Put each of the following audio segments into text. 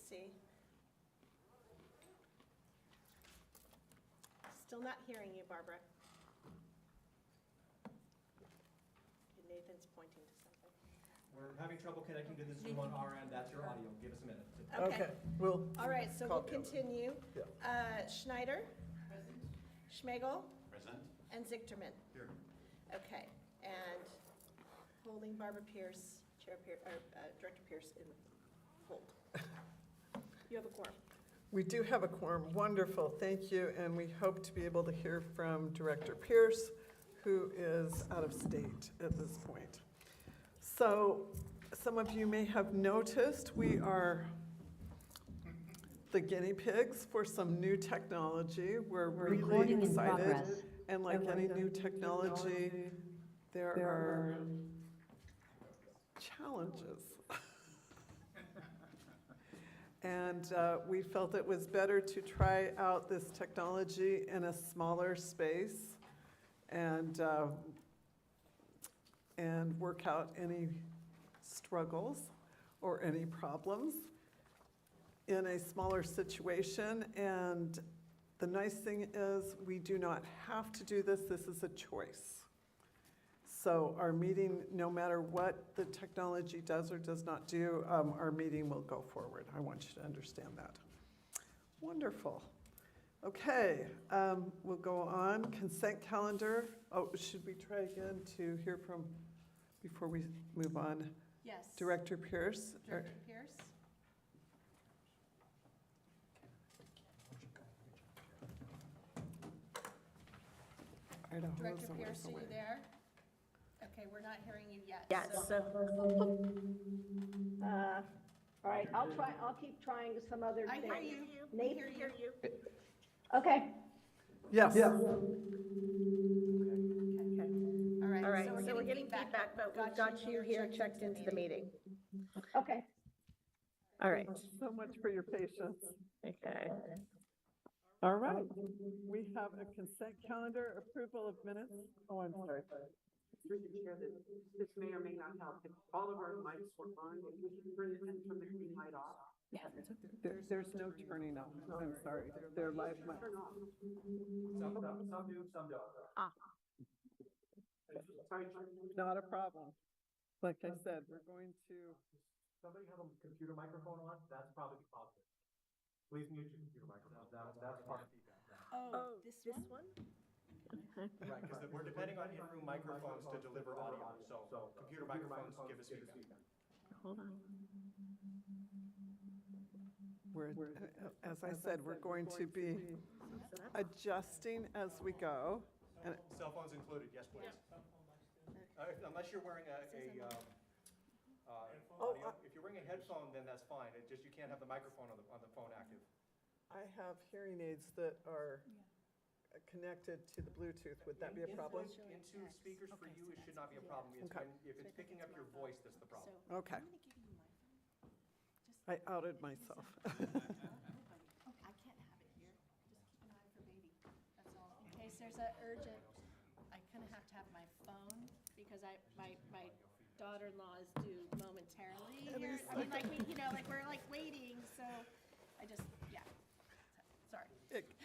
see. Still not hearing you, Barbara. Nathan's pointing to something. We're having trouble connecting to this room on our end. That's your audio. Give us a minute. Okay. We'll. All right, so we'll call- continue. Yeah. Schneider? Present. Schmegel? Present. And Zichterman? Here. Okay, and holding Barbara Pierce, Director Pierce in hold. You have a quorum. We do have a quorum. Wonderful, thank you. And we hope to be able to hear from Director Pierce, who is out of state at this point. So some of you may have noticed we are the guinea pigs for some new technology. We're really Recording in excited. progress. And like any new technology, there are challenges. And we felt it was better to try out this technology in a smaller space and work out any struggles or any problems in a smaller situation. And the nice thing is we do not have to do this. This is a choice. So our meeting, no matter what the technology does or does not do, our meeting will go forward. I want you to understand that. Wonderful. Okay, we'll go on. Consent calendar. Oh, should we try again to hear from, before we move on? Yes. Director Pierce? Director Pierce? Idaho is Director a ways Pierce, are away. you there? Okay, we're not hearing you yet. Yes, so- all right, I'll keep trying some other I thing. hear you. I Nate? hear you. Okay, Yes. Okay. All right, so we're getting feedback, but we've got you here checked into the meeting. okay. All right, So much for your patience. okay. All right, we have a consent calendar, approval of minutes. Oh, I'm sorry. Through the chair, this may or may not help. If all of our lights were on, if we can bring it in from the green light off. There's no turning on. I'm sorry. They're live. Turn off. Some do, some don't. Sorry. Not a problem. Like I said, we're going to, Somebody have a computer microphone on? That's probably positive. Please mute your computer microphone. That's part of feedback. Oh, this one? Right, because we're depending on in-room microphones to deliver audio, so computer microphones give us feedback. Hold on. as I said, we're going to be adjusting as we go. And Cell phones included, yes, please. Unless you're wearing audio. If you're wearing a headphone, then that's fine. It just, you can't have the microphone on the phone active. I have hearing aids that are connected to the Bluetooth. Would that be a problem? Into speakers for you, it should not be a problem. It's Okay. if it's picking up your voice, that's the problem. Okay. I outed myself. I can't have it here. Just keep an eye for baby. That's all. In case there's an urgent, I kind of have to have my phone because my daughter-in-law is due momentarily here. I mean, like, like we're like waiting, so I just, yeah. Sorry.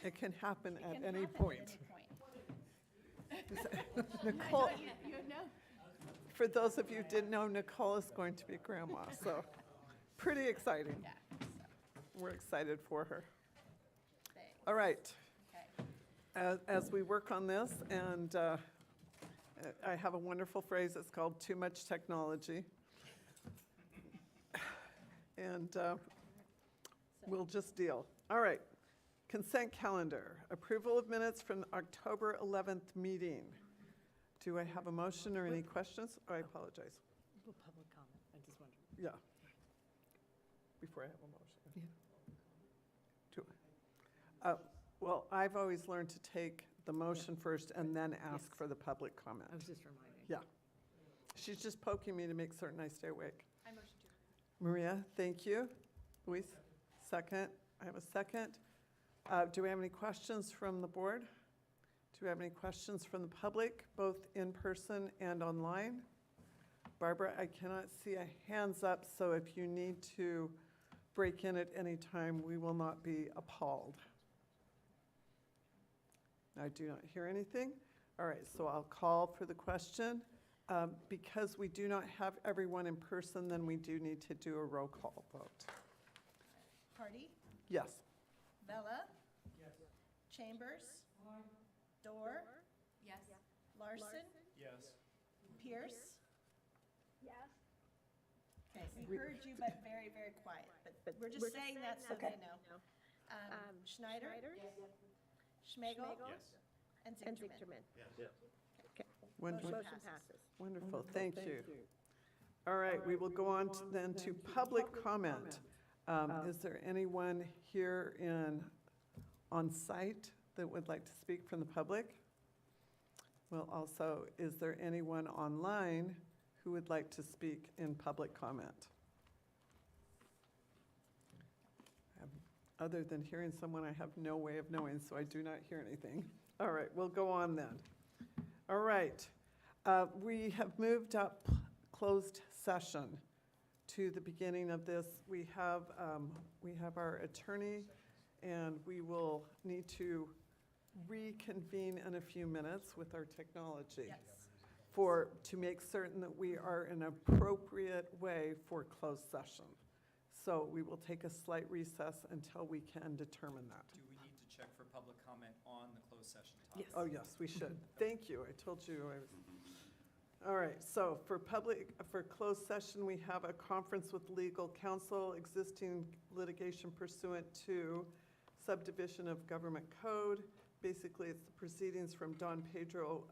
It can happen It at can any happen point. At any point. Nicole, You know. for those of you who didn't know, Nicole is going to be grandma, so pretty exciting. Yeah. We're excited for her. Thanks. All right. Okay. As we work on this, and I have a wonderful phrase, it's called too much technology. And we'll just deal. All right. Consent calendar, approval of minutes from the October 11th meeting. Do I have a motion or any questions? Oh, I apologize. Public comment, I just wondered. Yeah. Before I have a motion. Do I? Well, I've always learned to take the motion first and then ask Yes. for the public comment. I was just reminding. Yeah. She's just poking me to make certain I stay awake. I motion to. Maria, thank you. Luis, second. I have a second. Do we have any questions from the board? Do we have any questions from the public, both in person and online? Barbara, I cannot see a hands up, so if you need to break in at any time. We will not be appalled. I do not hear anything. All right, so I'll call for the question. Because we do not have everyone in person, then we do need to do a roll call vote. Hardy, Yes. Bella. Yes. Chambers. Dorr. Yes. Larson. Yes. Pierce. Yes. Okay, we heard you, but very, very quiet, but we're just saying that so they know. Schneider. Schmegel. Yes. And Zichterman. Wonderful. Motion passes. Wonderful, thank you. All right, we will go on then to public comment. Is there anyone here on site that would like to speak from the public? Well, also, is there anyone online who would like to speak in public comment? Other than hearing someone, I have no way of knowing, so I do not hear anything. All right, we'll go on then. All right, we have moved up closed session to the beginning of this. We have our attorney, and we will need to reconvene in a few minutes with our technology to make certain that we are in an appropriate way for closed session. So we will take a slight recess until we can determine that. Do we need to check for public comment on the closed session topic? Oh, yes, we should. Thank you. I told you I was. All right, so for closed session, we have a conference with legal counsel, existing litigation pursuant to subdivision of government code. Basically, it's the proceedings from Don Pedro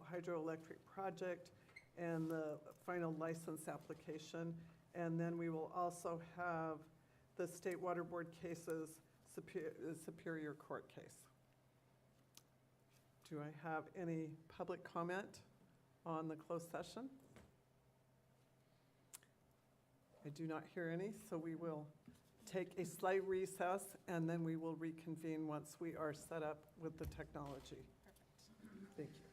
Hydroelectric project and the final license application. And then we will also have the State Water Board cases, Superior Court case. Do I have any public comment on the closed session? I do not hear any, so we will take a slight recess, and then we will reconvene once we are set up with the technology. Perfect. Thank you.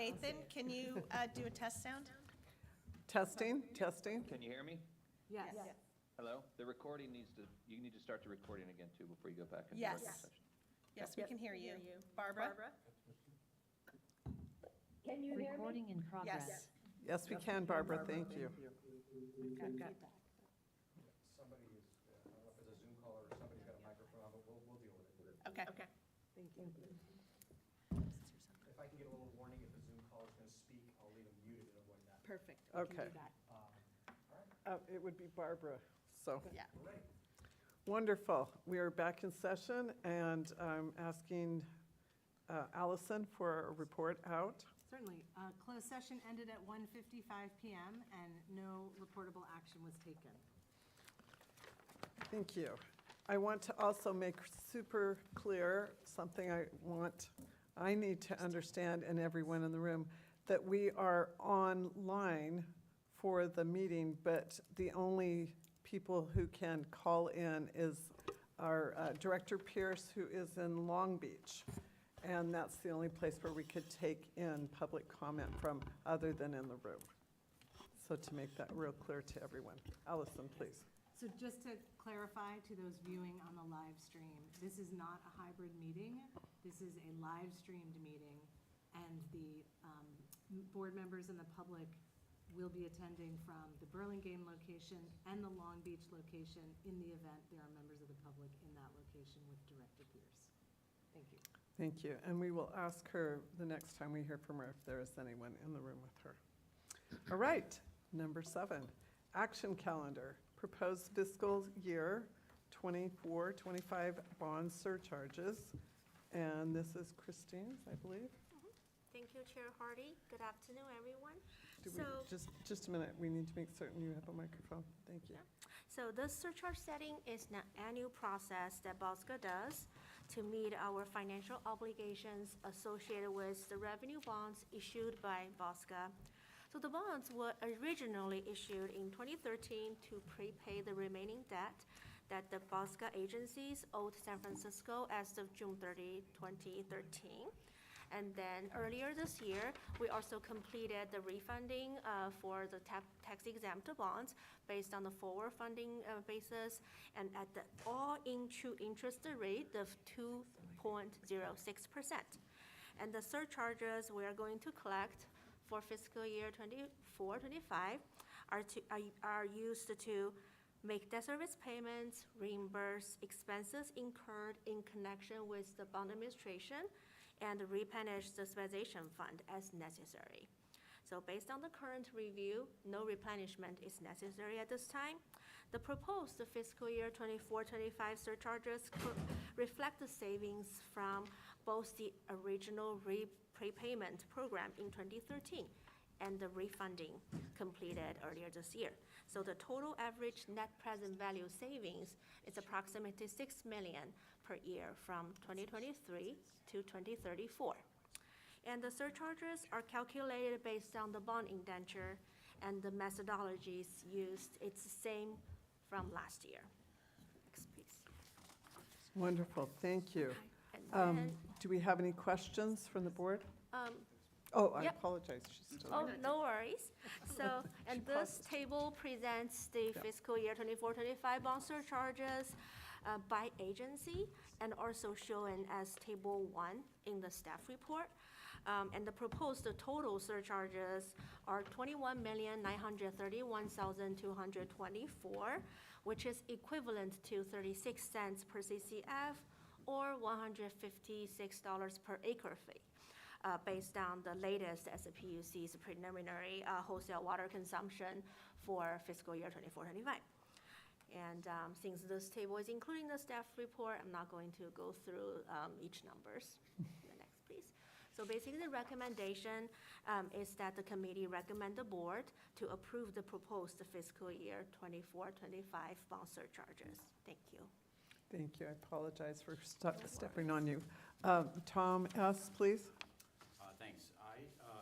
Nathan, can you do a test sound? Testing, testing. Can you hear me? Yes. Hello? The recording you need to start the recording again too before you go back into Yes. regular session. Yes, we can hear you. Barbara? Can you hear me? Recording in progress. Yes. Yes, we can, Barbara, thank you. Somebody is, I don't know if it's a Zoom call or somebody's got a microphone on, but we'll deal with it. Okay. Thank you. If I can get a little warning if a Zoom call is gonna speak, I'll leave them muted and avoid that. Perfect. Okay. All right, It would be Barbara, so. Yeah. we're ready. Wonderful. We are back in session, and I'm asking Allison for a report out. Certainly. Closed session ended at 1:55 PM and no reportable action was taken. Thank you. I want to also make super clear something I need to understand, and everyone in the room, that we are online for the meeting, but the only people who can call in is our Director Pierce, who is in Long Beach. And that's the only place where we could take in public comment from, other than in the room. So to make that real clear to everyone. Allison, please. So just to clarify to those viewing on the live stream, this is not a hybrid meeting. This is a live streamed meeting, and the board members and the public will be attending from the Burlingame location and the Long Beach location in the event there are members of the public in that location with Director Pierce. Thank you. Thank you. And we will ask her the next time we hear from her if there is anyone in the room with her. All right, number 7, action calendar. Proposed fiscal year 24-25 bond surcharges. And this is Christine's, I believe. Thank you, Chair Hardy. Good afternoon, everyone. Do we, just a minute, we need to make certain you have a microphone. Thank you. So the surcharge setting is an annual process that BAWSCA does to meet our financial obligations associated with the revenue bonds issued by BAWSCA. So the bonds were originally issued in 2013 to prepay the remaining debt that the BAWSCA agencies owed San Francisco as of June 30, 2013. And then earlier this year, we also completed the refunding for the tax-exempt bonds based on the forward funding basis and at the all-in true interest rate of 2.06%. And the surcharges we are going to collect for fiscal year 24-25 are used to make debt service payments, reimburse expenses incurred in connection with the bond administration, and replenish the stabilization fund as necessary. So based on the current review, no replenishment is necessary at this time. The proposed fiscal year 24-25 surcharges reflect the savings from both the original prepayment program in 2013 and the refunding completed earlier this year. So the total average net present value savings is approximately $6 million per year from 2023 to 2034. And the surcharges are calculated based on the bond indenture, and the methodologies used, it's the same from last year. Next, please. Wonderful, thank you. And then, Do we have any questions from the board? um, Oh, I Yep. apologize. She's still oh, no worries. So, and this table presents the Yep. fiscal year 24-25 bond surcharges by agency, and also shown as table 1 in the staff report. And the proposed total surcharges are $21,931,224, which is equivalent to 36 cents per CCF or $156 per acre feet, based on the latest SPUC's preliminary wholesale water consumption for fiscal year 24-25. And since this table is including the staff report, I'm not going to go through each numbers. The next, please. So basically, the recommendation is that the committee recommend the board to approve the proposed fiscal year 24-25 bond surcharges. Thank you. Thank you. I apologize for stepping on you. Tom S., please. Thanks. I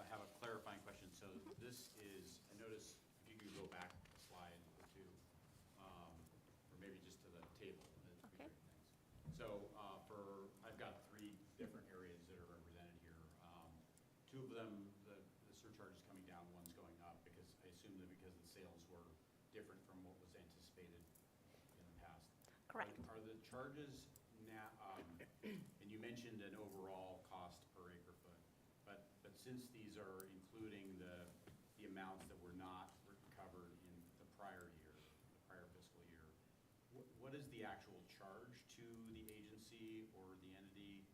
have a clarifying question. So this is, I notice, if you could go back a slide or two, or maybe just to the table. That'd be Okay. great. Thanks. So I've got 3 different areas that are represented here. 2 of them, the assume that because the sales were different from what was anticipated in the past. Correct. Are the charges now, and you mentioned an overall cost per acre foot, but since these are including the amounts that were not recovered in the prior year, the prior fiscal year, what is the actual charge to the agency or the entity,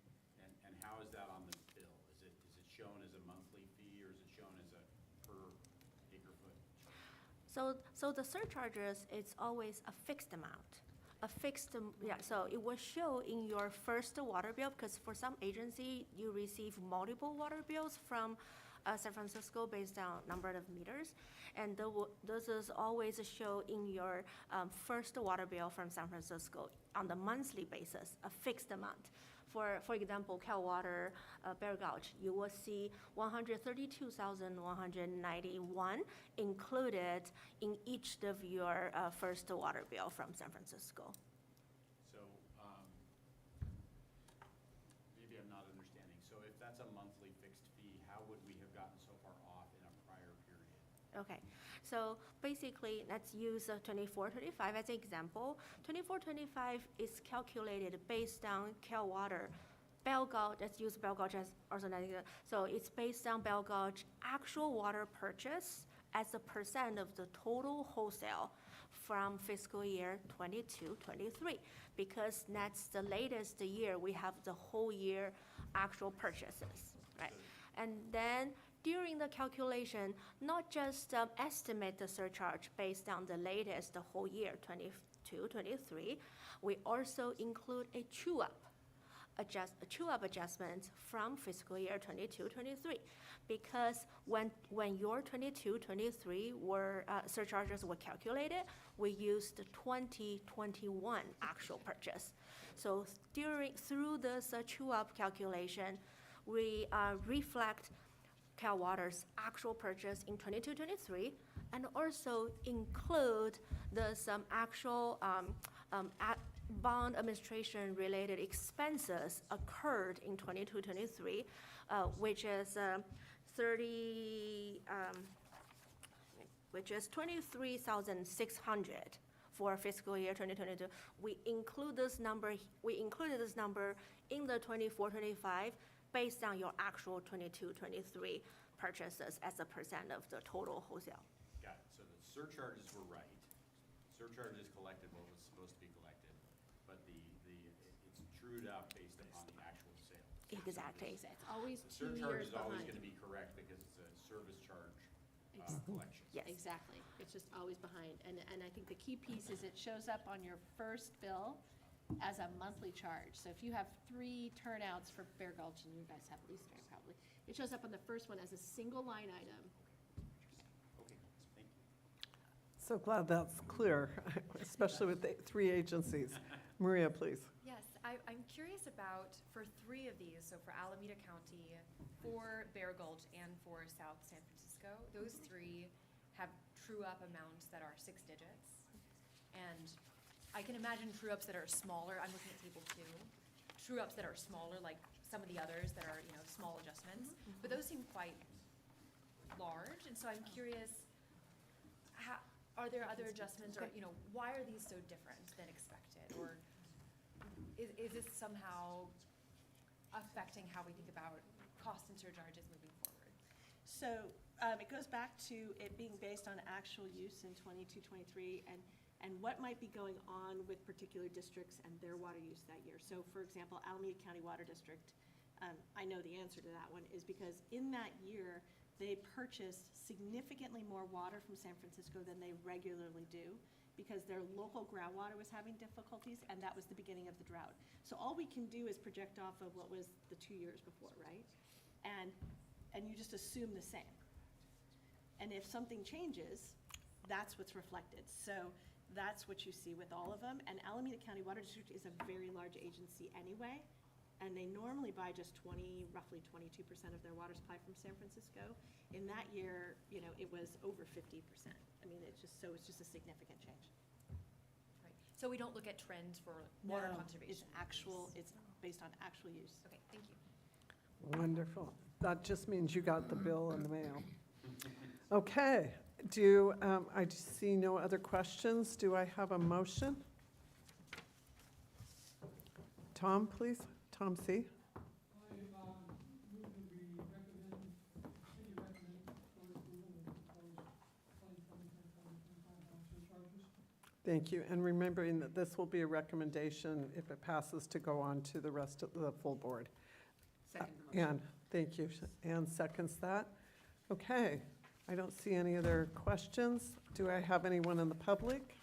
and how is that on the bill? Is it shown as a monthly fee, or is it shown as a per acre foot charge? So the surcharges, it's always a fixed amount. So it will show in your first water bill, because for some agency, you receive multiple water bills from San Francisco based on number of meters. And this is always show in your first water bill from San Francisco on the monthly basis, a fixed amount. For example, Cal Water, Bear Gulch, you will see $132,191 included in each of your first water bill from San Francisco. So, maybe I'm not understanding. So if that's a monthly fixed fee, how would we have gotten so far off in a prior period? Okay, so basically, let's use 2425 as an example. 2425 is calculated based on Cal Water. Bell Gulch, let's use Bell Gulch as also an example. So it's based on Bell Gulch actual water purchase as a percent of the total wholesale from fiscal year 22-23, because that's the latest year we have the whole year actual purchases, right? And then during the calculation, not just estimate the surcharge based on the latest the whole year, 22-23, we also include a true-up adjustment from fiscal year 22-23, because when your 22-23 surcharges were calculated, we used the 2021 actual purchase. So through this true-up calculation, we reflect Cal Water's actual purchase in 22-23, and also include some actual bond administration related expenses occurred in 22-23, which is 23,600 for fiscal year 2022. We included this number in the 24-25 based on your actual 22-23 purchases as a percent of the total wholesale. Got it. So the surcharges were right. Surcharges collected what was supposed to be collected, but it's trued up based upon the actual sales. Exactly. It's always The 2 surcharge years is always behind. going to be correct because it's a service charge Ex- collection. Yes. Exactly. It's just always behind. And I think the key piece is it shows up on your first bill as a monthly charge. So if you have 3 turnouts for Bear Gulch, and you guys have at least 3 probably, it shows up on the first one as a single line item. Okay, thank you. So glad that's clear, especially with the 3 agencies. Maria, please. Yes, I'm curious about, for 3 of these, so for Alameda County, for Bear Gulch, and for South San Francisco, those 3 have true-up amounts that are 6 digits. And I can imagine true-ups that are smaller. I'm looking at table 2. True-ups that are smaller, like some of the others that are, small adjustments. But those seem quite large, and so I'm curious, are there other adjustments, or, why are these so different than expected? Or is this somehow affecting how we think about cost and surcharges moving forward? So it goes back to it being based on actual use in 22-23 and what might be going on with particular districts and their water use that year. So for example, Alameda County Water District, I know the answer to that one, is because in that year, they purchased significantly more water from San Francisco than they regularly do, because their local groundwater was having difficulties, and that was the beginning of the drought. So all we can do is project off of what was the 2 years before, right? And you just assume the same. And if something changes, that's what's reflected. So that's what you see with all of them. And Alameda County Water District is a very large agency anyway, and they normally buy just roughly 22% of their water supply from San Francisco. In that year, it was over 50%. I mean, it's just a significant change. Right. So we don't look at trends for water No, conservation? it's based on actual use. Okay, thank you. Wonderful. That just means you got the bill in the mail. Okay, I see no other questions. Do I have a motion? Tom, please. Tom C. Thank you, and remembering that this will be a recommendation, if it passes, to go on to the rest of the full board. Second motion. Ann, thank you. Ann seconds that. Okay, I don't see any other questions. Do I have anyone in the public?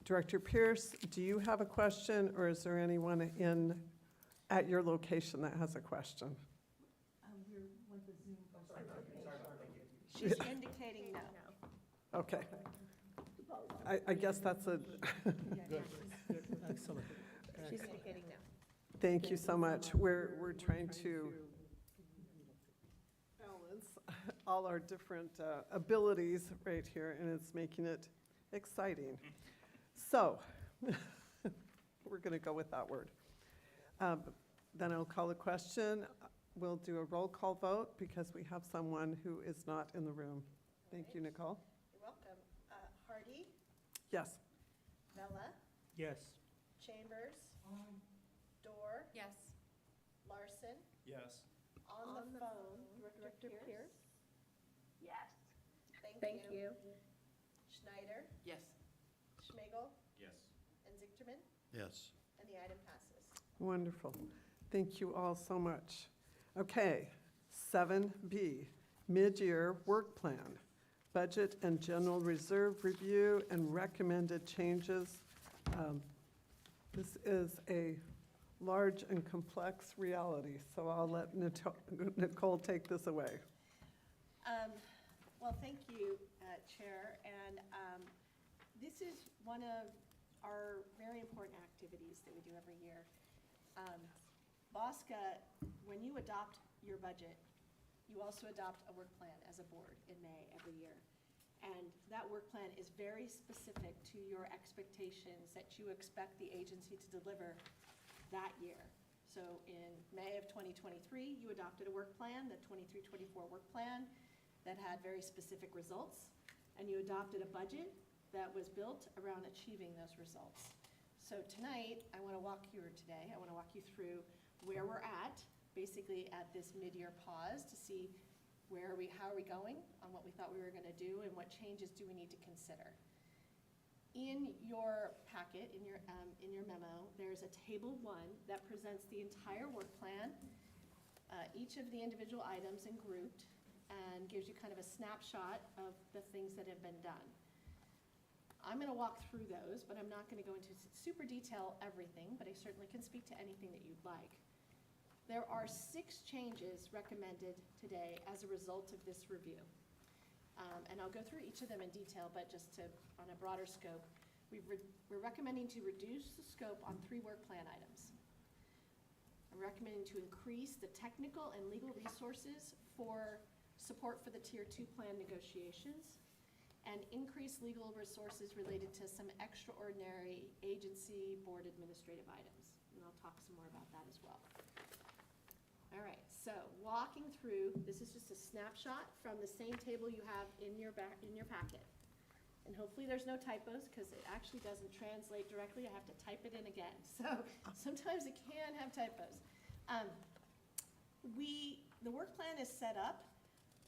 Director Pierce, do you have a question, or is there anyone at your location that has a question? She's indicating no. Okay. I guess that's a, Excellent. She's indicating no. thank you so much. We're trying to balance all our different abilities right here, and it's making it exciting. So, we're going to go with that word. Then I'll call a question. We'll do a roll call vote because we have someone who is not in the room. Thank you, Nicole. You're welcome. Hardy, Yes. Mella, Yes. Chambers, Dorr, Yes. Larson, Yes. on the phone, Director Pierce. Yes. Thank you. Schneider, Yes. Schmagel, Yes. and Zichterman, Yes. and the item passes. Wonderful. Thank you all so much. Okay, 7B, mid-year work plan, budget and general reserve review and recommended changes. This is a large and complex reality, so I'll let Nicole take this away. Well, thank you, Chair, and this is one of our very important activities that we do every year. BAWSCA, when you adopt your budget, you also adopt a work plan as a board in May every year. And that work plan is very specific to your expectations that you expect the agency to deliver that year. So in May of 2023, you adopted a work plan, the 23-24 work plan, that had very specific results. And you adopted a budget that was built around achieving those results. So tonight, I want to walk you through where we're at, basically at this mid-year pause to see how are we going on what we thought we were going to do and what changes do we need to consider. In your packet, in your memo, there's a table 1 that presents the entire work plan, each of the individual items and grouped, and gives you kind of a snapshot of the things that have been done. I'm going to walk through those, but I'm not going to go into super detail everything, but I certainly can speak to anything that you'd like. There are 6 changes recommended today as a result of this review. And I'll go through each of them in detail, but just on a broader scope, we're recommending to reduce the scope on 3 work plan items. I'm recommending to increase the technical and legal resources for support for the Tier 2 plan negotiations, and increase legal resources related to some extraordinary agency board administrative items. And I'll talk some more about that as well. All right, so walking through, this is just a snapshot from the same table you have in your packet. And hopefully there's no typos, because it actually doesn't translate directly. I have to type it in again. So sometimes it can have typos. The work plan is set up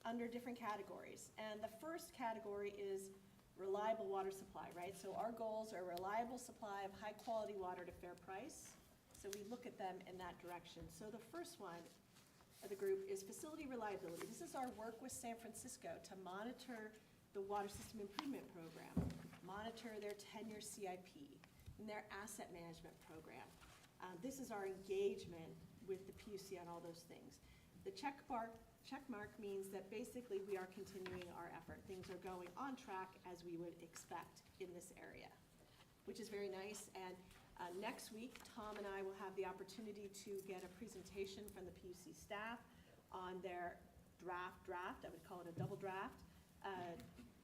under different categories. And the first category is reliable water supply, right? So our goals are reliable supply of high quality water at a fair price. So we look at them in that direction. So the first one of the group is facility reliability. This is our work with San Francisco to monitor the water system improvement program, monitor their 10-year CIP, and their asset management program. This is our engagement with the PUC on all those things. The check mark means that basically we are continuing our effort. Things are going on track as we would expect in this area, which is very nice. And next week, Tom and I will have the opportunity to get a presentation from the PUC staff on their draft, I would call it a double draft,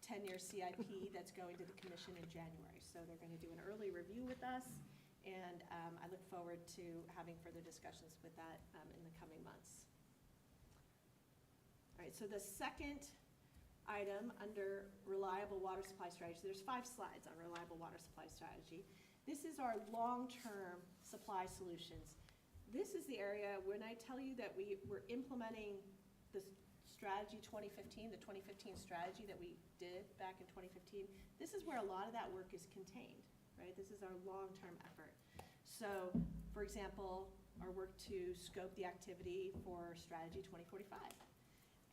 10-year CIP that's going to the commission in January. So they're going to do an early review with us, and I look forward to having further discussions with that in the coming months. All right, so the second item under reliable water supply strategy. There's 5 slides on reliable water supply strategy. This is our long-term supply solutions. This is the area, when I tell you that we were implementing the strategy 2015, the 2015 strategy that we did back in 2015, this is where a lot of that work is contained, right? This is our long-term effort. So, for example, our work to scope the activity for strategy 2045,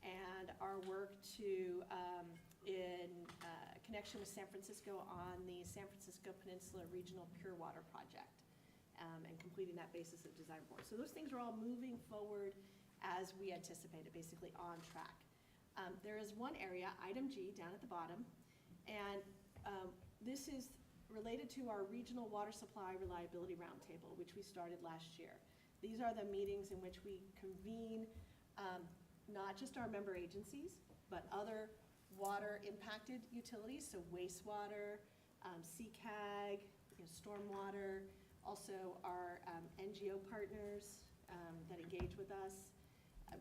and our work to, in connection with San Francisco on the San Francisco Peninsula Regional Pure Water Project, and completing that basis of design report. So those things are all moving forward as we anticipated, basically on track. There is one area, item G, down at the bottom, and this is related to our Regional Water Supply Reliability Roundtable, which we started last year. These are the meetings in which we convene not just our member agencies, but other water-impacted utilities, so wastewater, CCAG, stormwater, also our NGO partners that engage with us.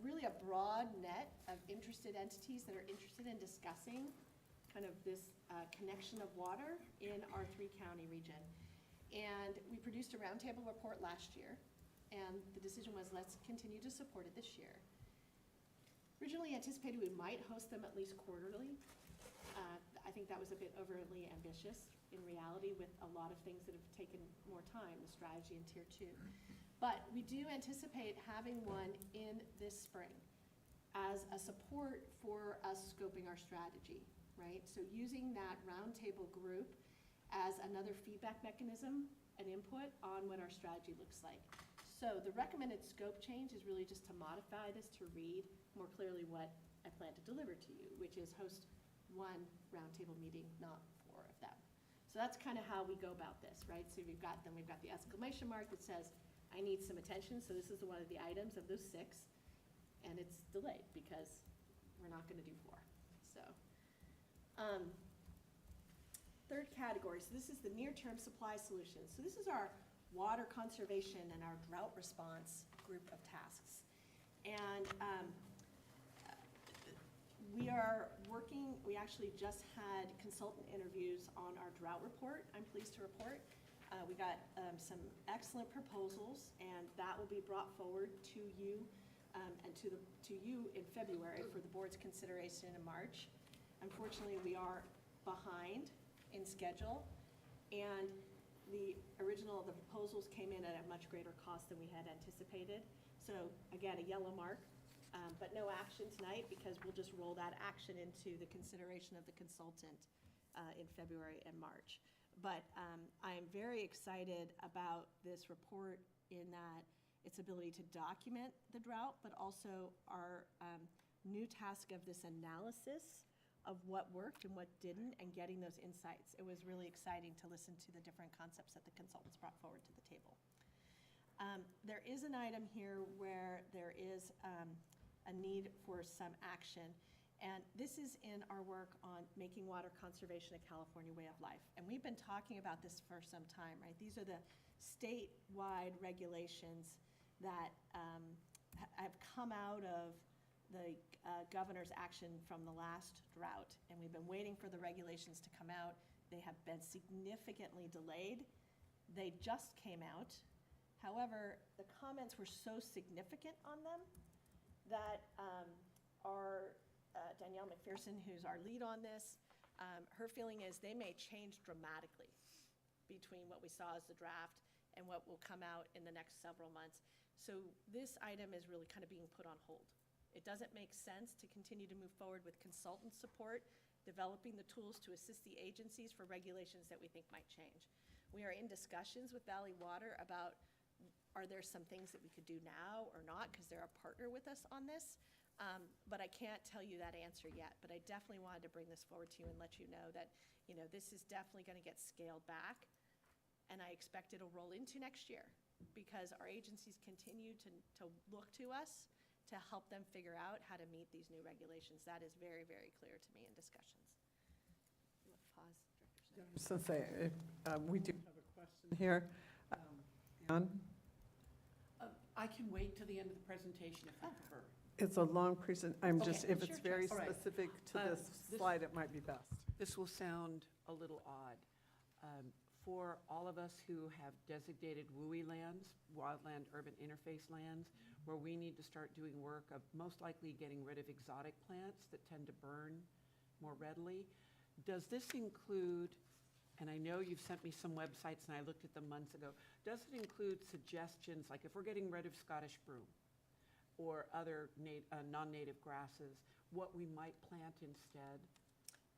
Really a broad net of interested entities that are interested in discussing kind of this connection of water in our 3-county region. And we produced a roundtable report last year, and the decision was let's continue to support it this year. Originally anticipated we might host them at least quarterly. I think that was a bit overly ambitious in reality with a lot of things that have taken more time, the strategy in Tier 2. But we do anticipate having one in this spring as a support for us scoping our strategy, right? So using that roundtable group as another feedback mechanism and input on what our strategy looks like. So the recommended scope change is really just to modify this to read more clearly what I plan to deliver to you, which is host 1 roundtable meeting, not 4 of them. So that's kind of how we go about this, right? So we've got the exclamation mark that says, I need some attention, so this is one of the items of those 6, and it's delayed because we're not gonna do 4, so. Third category, so this is the near-term supply solutions. So this is our water conservation and our drought response group of tasks. And we are working, we actually just had consultant interviews on our drought report, I'm pleased to report. We got some excellent proposals, and that will be brought forward to you and to you in February for the board's consideration in March. Unfortunately, we are behind in schedule, and the proposals came in at a much greater cost than we had anticipated. So again, a yellow mark, but no action tonight because we'll just roll that action into the consideration of the consultant in February and March. But I am very excited about this report in that its ability to document the drought, but also our new task of this analysis of what worked and what didn't, and getting those insights. It was really exciting to listen to the different concepts that the consultants brought forward to the table. There is an item here where there is a need for some action, and this is in our work on making water conservation a California way of life. And we've been talking about this for some time, right? These are the statewide regulations that have come out of the governor's action from the last drought, and we've been waiting for the regulations to come out. They have been significantly delayed. They just came out. However, the comments were so significant on them that our Danielle McPherson, who's our lead on this, her feeling is they may change dramatically between what we saw as the draft and what will come out in the next several months. So this item is really kind of being put on hold. It doesn't make sense to continue to move forward with consultant support, developing the tools to assist the agencies for regulations that we think might change. We are in discussions with Valley Water about are there some things that we could do now or not, because they're a partner with us on this. But I can't tell you that answer yet. But I definitely wanted to bring this forward to you and let you know that, you know, this is definitely going to get scaled back. And I expect it'll roll into next year because our agencies continue to look to us to help them figure out how to meet these new regulations. That is very, very clear to me in discussions. Pause, Director. I was going to say, we do have a question here. Ann? I can wait till the end of the presentation if you prefer. It's a long I'm just, Okay. if it's very All right. specific to this slide, it might be best. This will sound a little odd. For all of us who have designated WUI lands, wildland urban interface lands, where we need to start doing work of most likely getting rid of exotic plants that tend to burn more readily, does this include, and I know you've sent me some websites and I looked at them months ago, does it include suggestions, like if we're getting rid of Scottish broom or other non-native grasses, what we might plant instead?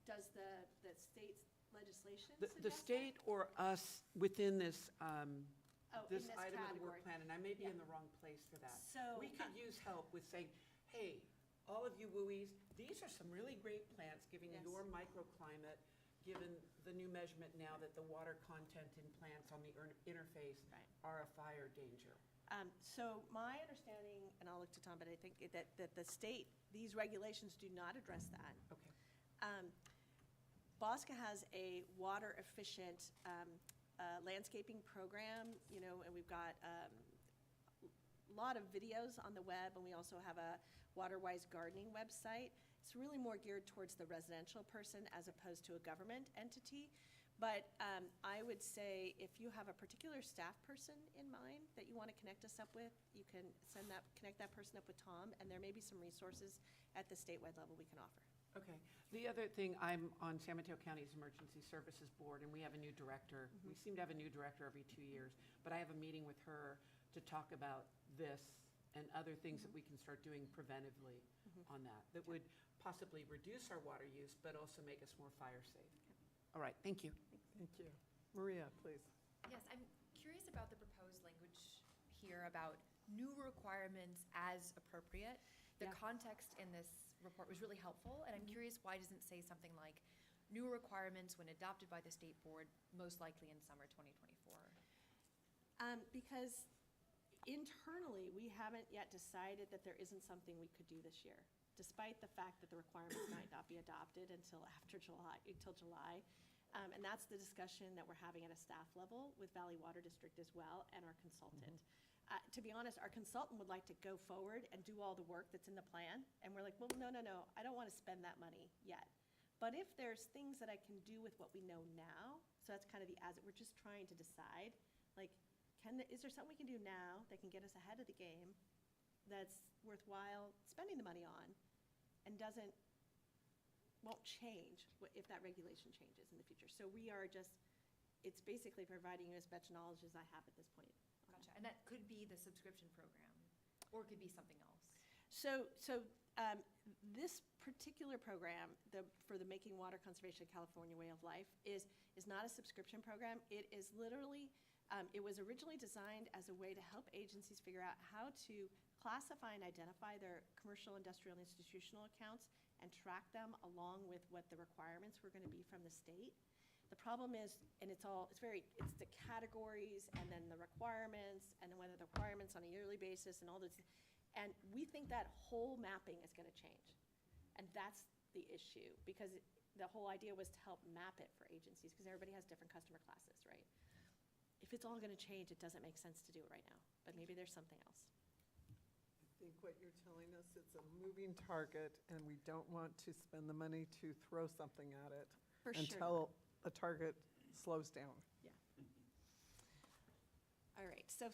Does the state legislation The suggest state or us within this, Oh, this in this item of the work category. plan, and I may be in Yeah. the wrong place for that. So, We could use help with saying, hey, all of you WUIs, these are some really great plants giving Yes. your microclimate, given the new measurement now that the water content in plants on the interface Right. are a fire danger. So my understanding, and I'll look to Tom, but I think that the state, these regulations do not address that. Okay. BAWSCA has a water efficient landscaping program, and we've got a lot of videos on the web, and we also have a Waterwise gardening website. It's really more geared towards the residential person as opposed to a government entity. But I would say if you have a particular staff person in mind that you want to connect us up with, you can connect that person up with Tom, and there may be some resources at the statewide level we can offer. Okay. The other thing, I'm on San Mateo County's Emergency Services Board, and we have a new director. We seem to have a new director every 2 years, but I have a meeting with her to talk about this and other things that we can start doing preventively on that would possibly reduce our water use, but also make us more fire safe. All right, thank you. Thank you. Maria, please. Yes, I'm curious about the proposed language here about new requirements as appropriate. The Yeah. context in this report was really helpful, and I'm curious why doesn't it say something like new requirements when adopted by the state board, most likely in summer 2024? Because internally, we haven't yet decided that there isn't something we could do this year, despite the fact that the requirements might not be adopted until July. And that's the discussion that we're having at a staff level with Valley Water District as well and our consultant. To be honest, our consultant would like to go forward and do all the work that's in the plan. And we're like, well, no, I don't want to spend that money yet. But if there's things that I can do with what we know now, so that's kind of we're just trying to decide, like, is there something we can do now that can get us ahead of the game that's worthwhile spending the money on and won't change if that regulation changes in the future. So we are it's basically providing you as much knowledge as I have at this point. Gotcha. And that could be the subscription program, or it could be something else. So this particular program, for the Making Water Conservation California Way of Life, is not a subscription program. It is literally, it was originally designed as a way to help agencies figure out how to classify and identify their commercial, industrial, and institutional accounts and track them along with what the requirements were going to be from the state. The problem is, and it's the categories and then the requirements and then whether the requirements on a yearly basis and all this. And we think that whole mapping is going to change. And that's the issue, because the whole idea was to help map it for agencies, because everybody has different customer classes, right? If it's all going to change, it doesn't make sense to do it right now, but maybe there's something else. I think what you're telling us, it's a moving target, and we don't want to spend the money to throw something at it For sure. until a target slows down. Yeah. All right, so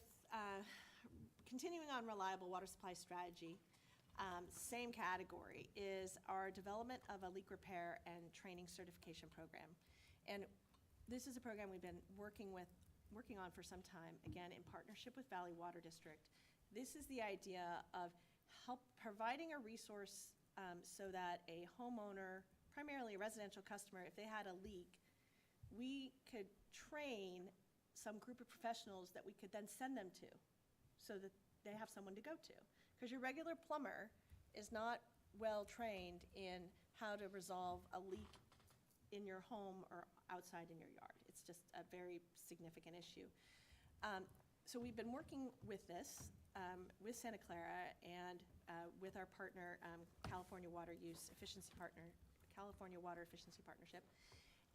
continuing on reliable water supply strategy, same category is our development of a leak repair and training certification program. And this is a program we've been working on for some time, again, in partnership with Valley Water District. This is the idea of providing a resource so that a homeowner, primarily a residential customer, if they had a leak, we could train some group of professionals that we could then send them to so that they have someone to go to. Because your regular plumber is not well trained in how to resolve a leak in your home or outside in your yard. It's just a very significant issue. So we've been working with this, with Santa Clara and with our partner, California Water Efficiency Partnership.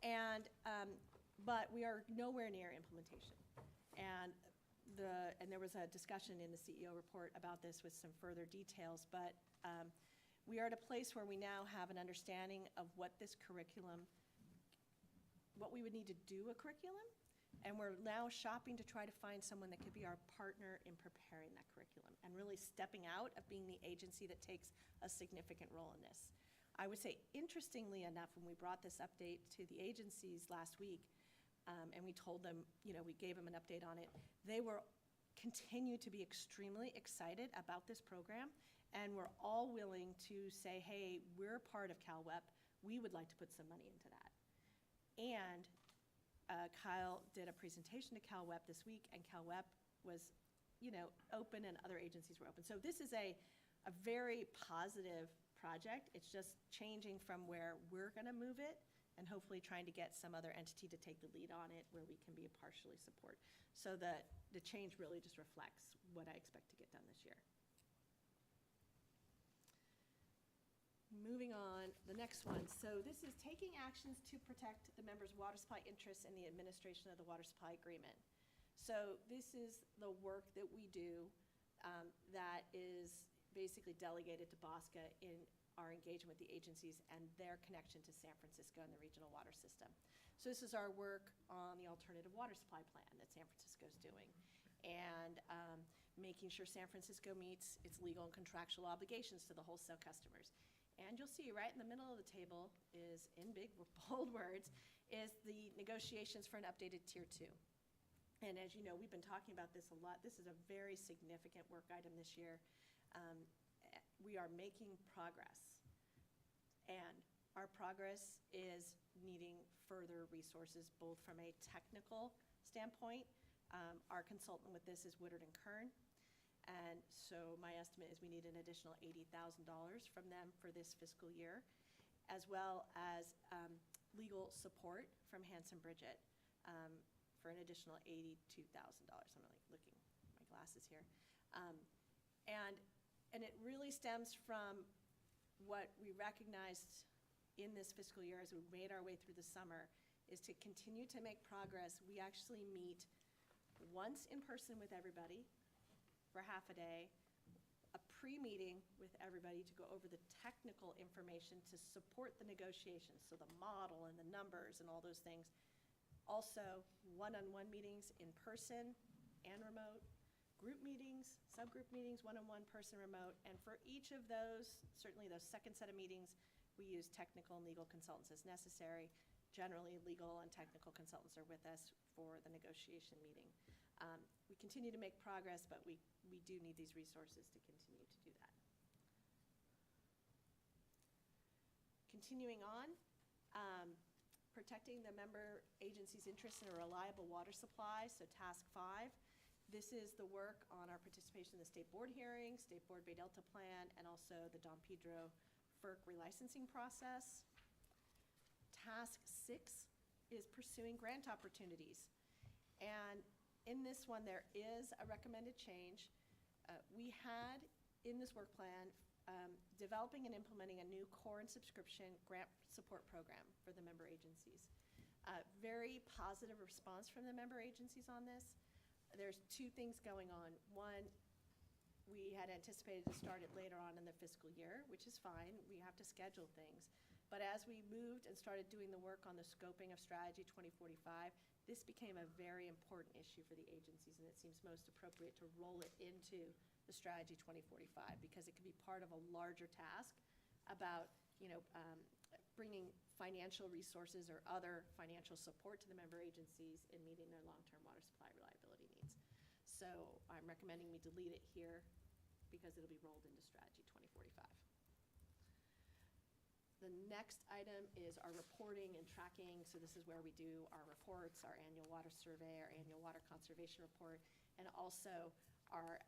And, but we are nowhere near implementation. And there was a discussion in the CEO report about this with some further details, but We are at a place where we now have an understanding of what this curriculum, what we would need to do a curriculum, and we're now shopping to try to find someone that could be our partner in preparing that curriculum and really stepping out of being the agency that takes a significant role in this. I would say, interestingly enough, when we brought this update to the agencies last week, and we told them, we gave them an update on it, they continue to be extremely excited about this program, and we're all willing to say, hey, we're part of CalWEP, we would like to put some money into that. And Kyle did a presentation to CalWEP this week, and CalWEP was, open, and other agencies were open. So this is a very positive project. It's just changing from where we're going to move it, and hopefully trying to get some other entity to take the lead on it where we can be a partially support. So the change really just reflects what I expect to get done this year. Moving on, the next one. So this is taking actions to protect the members' water supply interests in the administration of the water supply agreement. So this is the work that we do that is basically delegated to BAWSCA in our engagement with the agencies and their connection to San Francisco and the regional water system. So this is our work on the alternative water supply plan that San Francisco's doing, and making sure San Francisco meets its legal and contractual obligations to the wholesale customers. And you'll see right in the middle of the table is, in big, bold words, is the negotiations for an updated Tier 2. And as you know, we've been talking about this a lot. This is a very significant work item this year. We are making progress, and our progress is needing further resources, both from a technical standpoint. Our consultant with this is Woodard & Kern, and so my estimate is we need an additional $80,000 from them for this fiscal year, as well as legal support from Hanson Bridget for an additional $82,000. I'm really looking at my glasses here. And it really stems from what we recognized in this fiscal year as we made our way through the summer, is to continue to make progress. We actually meet once in person with everybody for half a day, a pre-meeting with everybody to go over the technical information to support the negotiations, so the model and the numbers and all those things. Also, one-on-one meetings in person and remote, group meetings, subgroup meetings, one-on-one, person, remote, and for each of those, certainly those second set of meetings, we use technical and legal consultants as necessary. Generally, legal and technical consultants are with us for the negotiation meeting. We continue to make progress, but we do need these resources to continue to do that. Continuing on, protecting the member agency's interest in a reliable water supply, so Task 5. This is the work on our participation in the State Board hearings, State Board Bay Delta Plan, and also the Don Pedro FERC relicensing process. Task 6 is pursuing grant opportunities. And in this one, there is a recommended change. We had, in this work plan, developing and implementing a new core and subscription grant support program for the member agencies. Very positive response from the member agencies on this. There's two things going on. One, we had anticipated to start it later on in the fiscal year, which is fine. We have to schedule things. But as we moved and started doing the work on the scoping of Strategy 2045, this became a very important issue for the agencies, and it seems most appropriate to roll it into the Strategy 2045 because it can be part of a larger task about, bringing financial resources or other financial support to the member agencies in meeting their long-term water supply reliability needs. So I'm recommending we delete it here because it'll be rolled into Strategy 2045. The next item is our reporting and tracking. So this is where we do our reports, our annual water survey, our annual water conservation report, and also our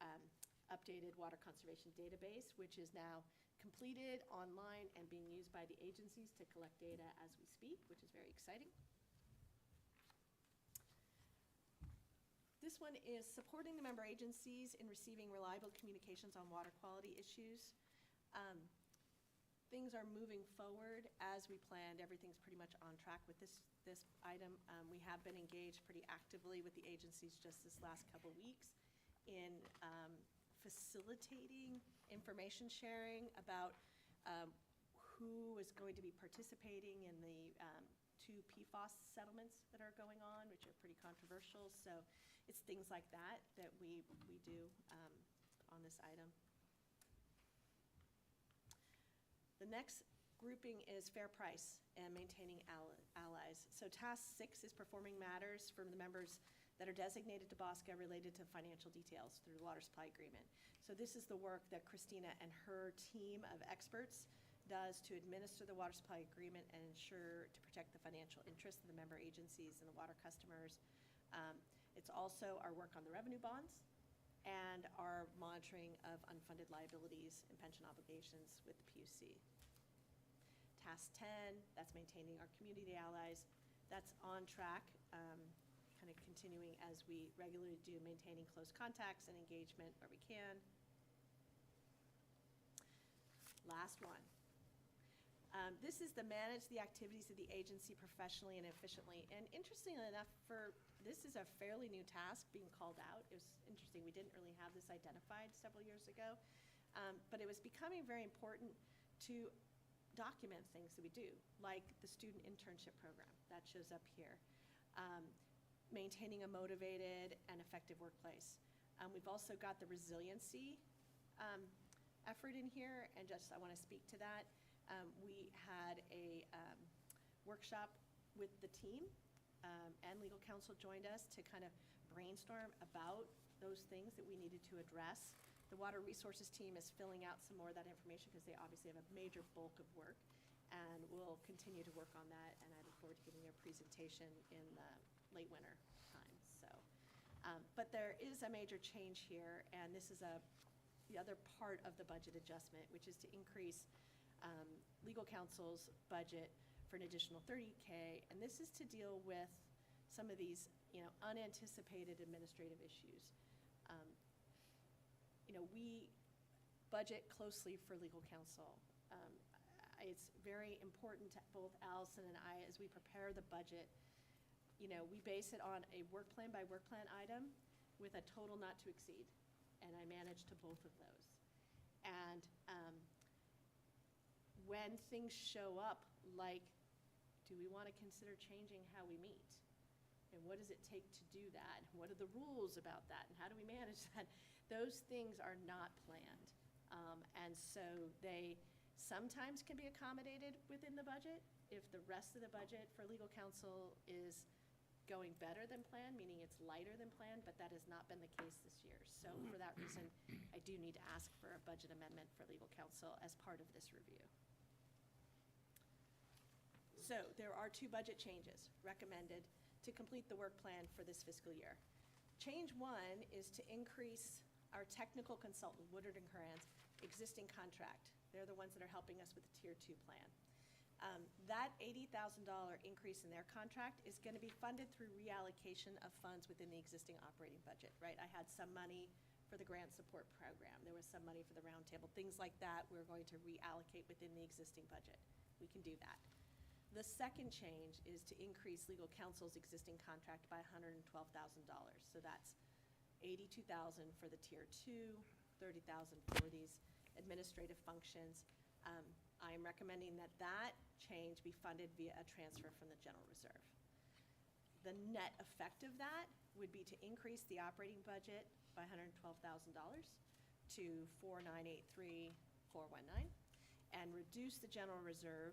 updated water conservation database, which is now completed online and being used by the agencies to collect data as we speak, which is very exciting. This one is supporting the member agencies in receiving reliable communications on water quality issues. Things are moving forward as we planned. Everything's pretty much on track with this item. We have been engaged pretty actively with the agencies just this last couple weeks in facilitating information sharing about who is going to be participating in the 2 PFAS settlements that are going on, which are pretty controversial. So it's things like that that we do on this item. The next grouping is fair price and maintaining allies. So task 6 is performing matters from the members that are designated to BAWSCA related to financial details through the water supply agreement. So this is the work that Christina and her team of experts does to administer the water supply agreement and ensure to protect the financial interests of the member agencies and the water customers. It's also our work on the revenue bonds and our monitoring of unfunded liabilities and pension obligations with the PUC. Task 10, that's maintaining our community allies. That's on track, kind of continuing as we regularly do, maintaining close contacts and engagement where we can. Last one. This is to manage the activities of the agency professionally and efficiently. And interestingly enough, this is a fairly new task being called out. It was interesting. We didn't really have this identified several years ago. But it was becoming very important to document things that we do, like the student internship program. That shows up here. Maintaining a motivated and effective workplace. We've also got the resiliency effort in here, and just I want to speak to that. We had a workshop with the team, and legal counsel joined us to kind of brainstorm about those things that we needed to address. The water resources team is filling out some more of that information because they obviously have a major bulk of work, and we'll continue to work on that, and I look forward to giving you a presentation in the late winter time. So, but there is a major change here, and this is the other part of the budget adjustment, which is to increase legal counsel's budget for an additional $30K, and this is to deal with some of these, unanticipated administrative issues. We budget closely for legal counsel. It's very important to both Allison and I, as we prepare the budget, we base it on a work plan by work plan item with a total not to exceed, and I manage to both of those. And when things show up, like, do we want to consider changing how we meet? And what does it take to do that? What are the rules about that? And how do we manage that? Those things are not planned. And so they sometimes can be accommodated within the budget if the rest of the budget for legal counsel is going better than planned, meaning it's lighter than planned, but that has not been the case this year. So for that reason, I do need to ask for a budget amendment for legal counsel as part of this review. So there are 2 budget changes recommended to complete the work plan for this fiscal year. Change 1 is to increase our technical consultant, Woodard & Curran's, existing contract. They're the ones that are helping us with the Tier 2 plan. That $80,000 increase in their contract is going to be funded through reallocation of funds within the existing operating budget, right? I had some money for the grant support program. There was some money for the roundtable. Things like that we're going to reallocate within the existing budget. We can do that. The second change is to increase legal counsel's existing contract by $112,000. So that's $82,000 for the Tier 2, $30,000 for these administrative functions. I am recommending that change be funded via a transfer from the general reserve. The net effect of that would be to increase the operating budget by $112,000 to $4,983,419 and reduce the general reserve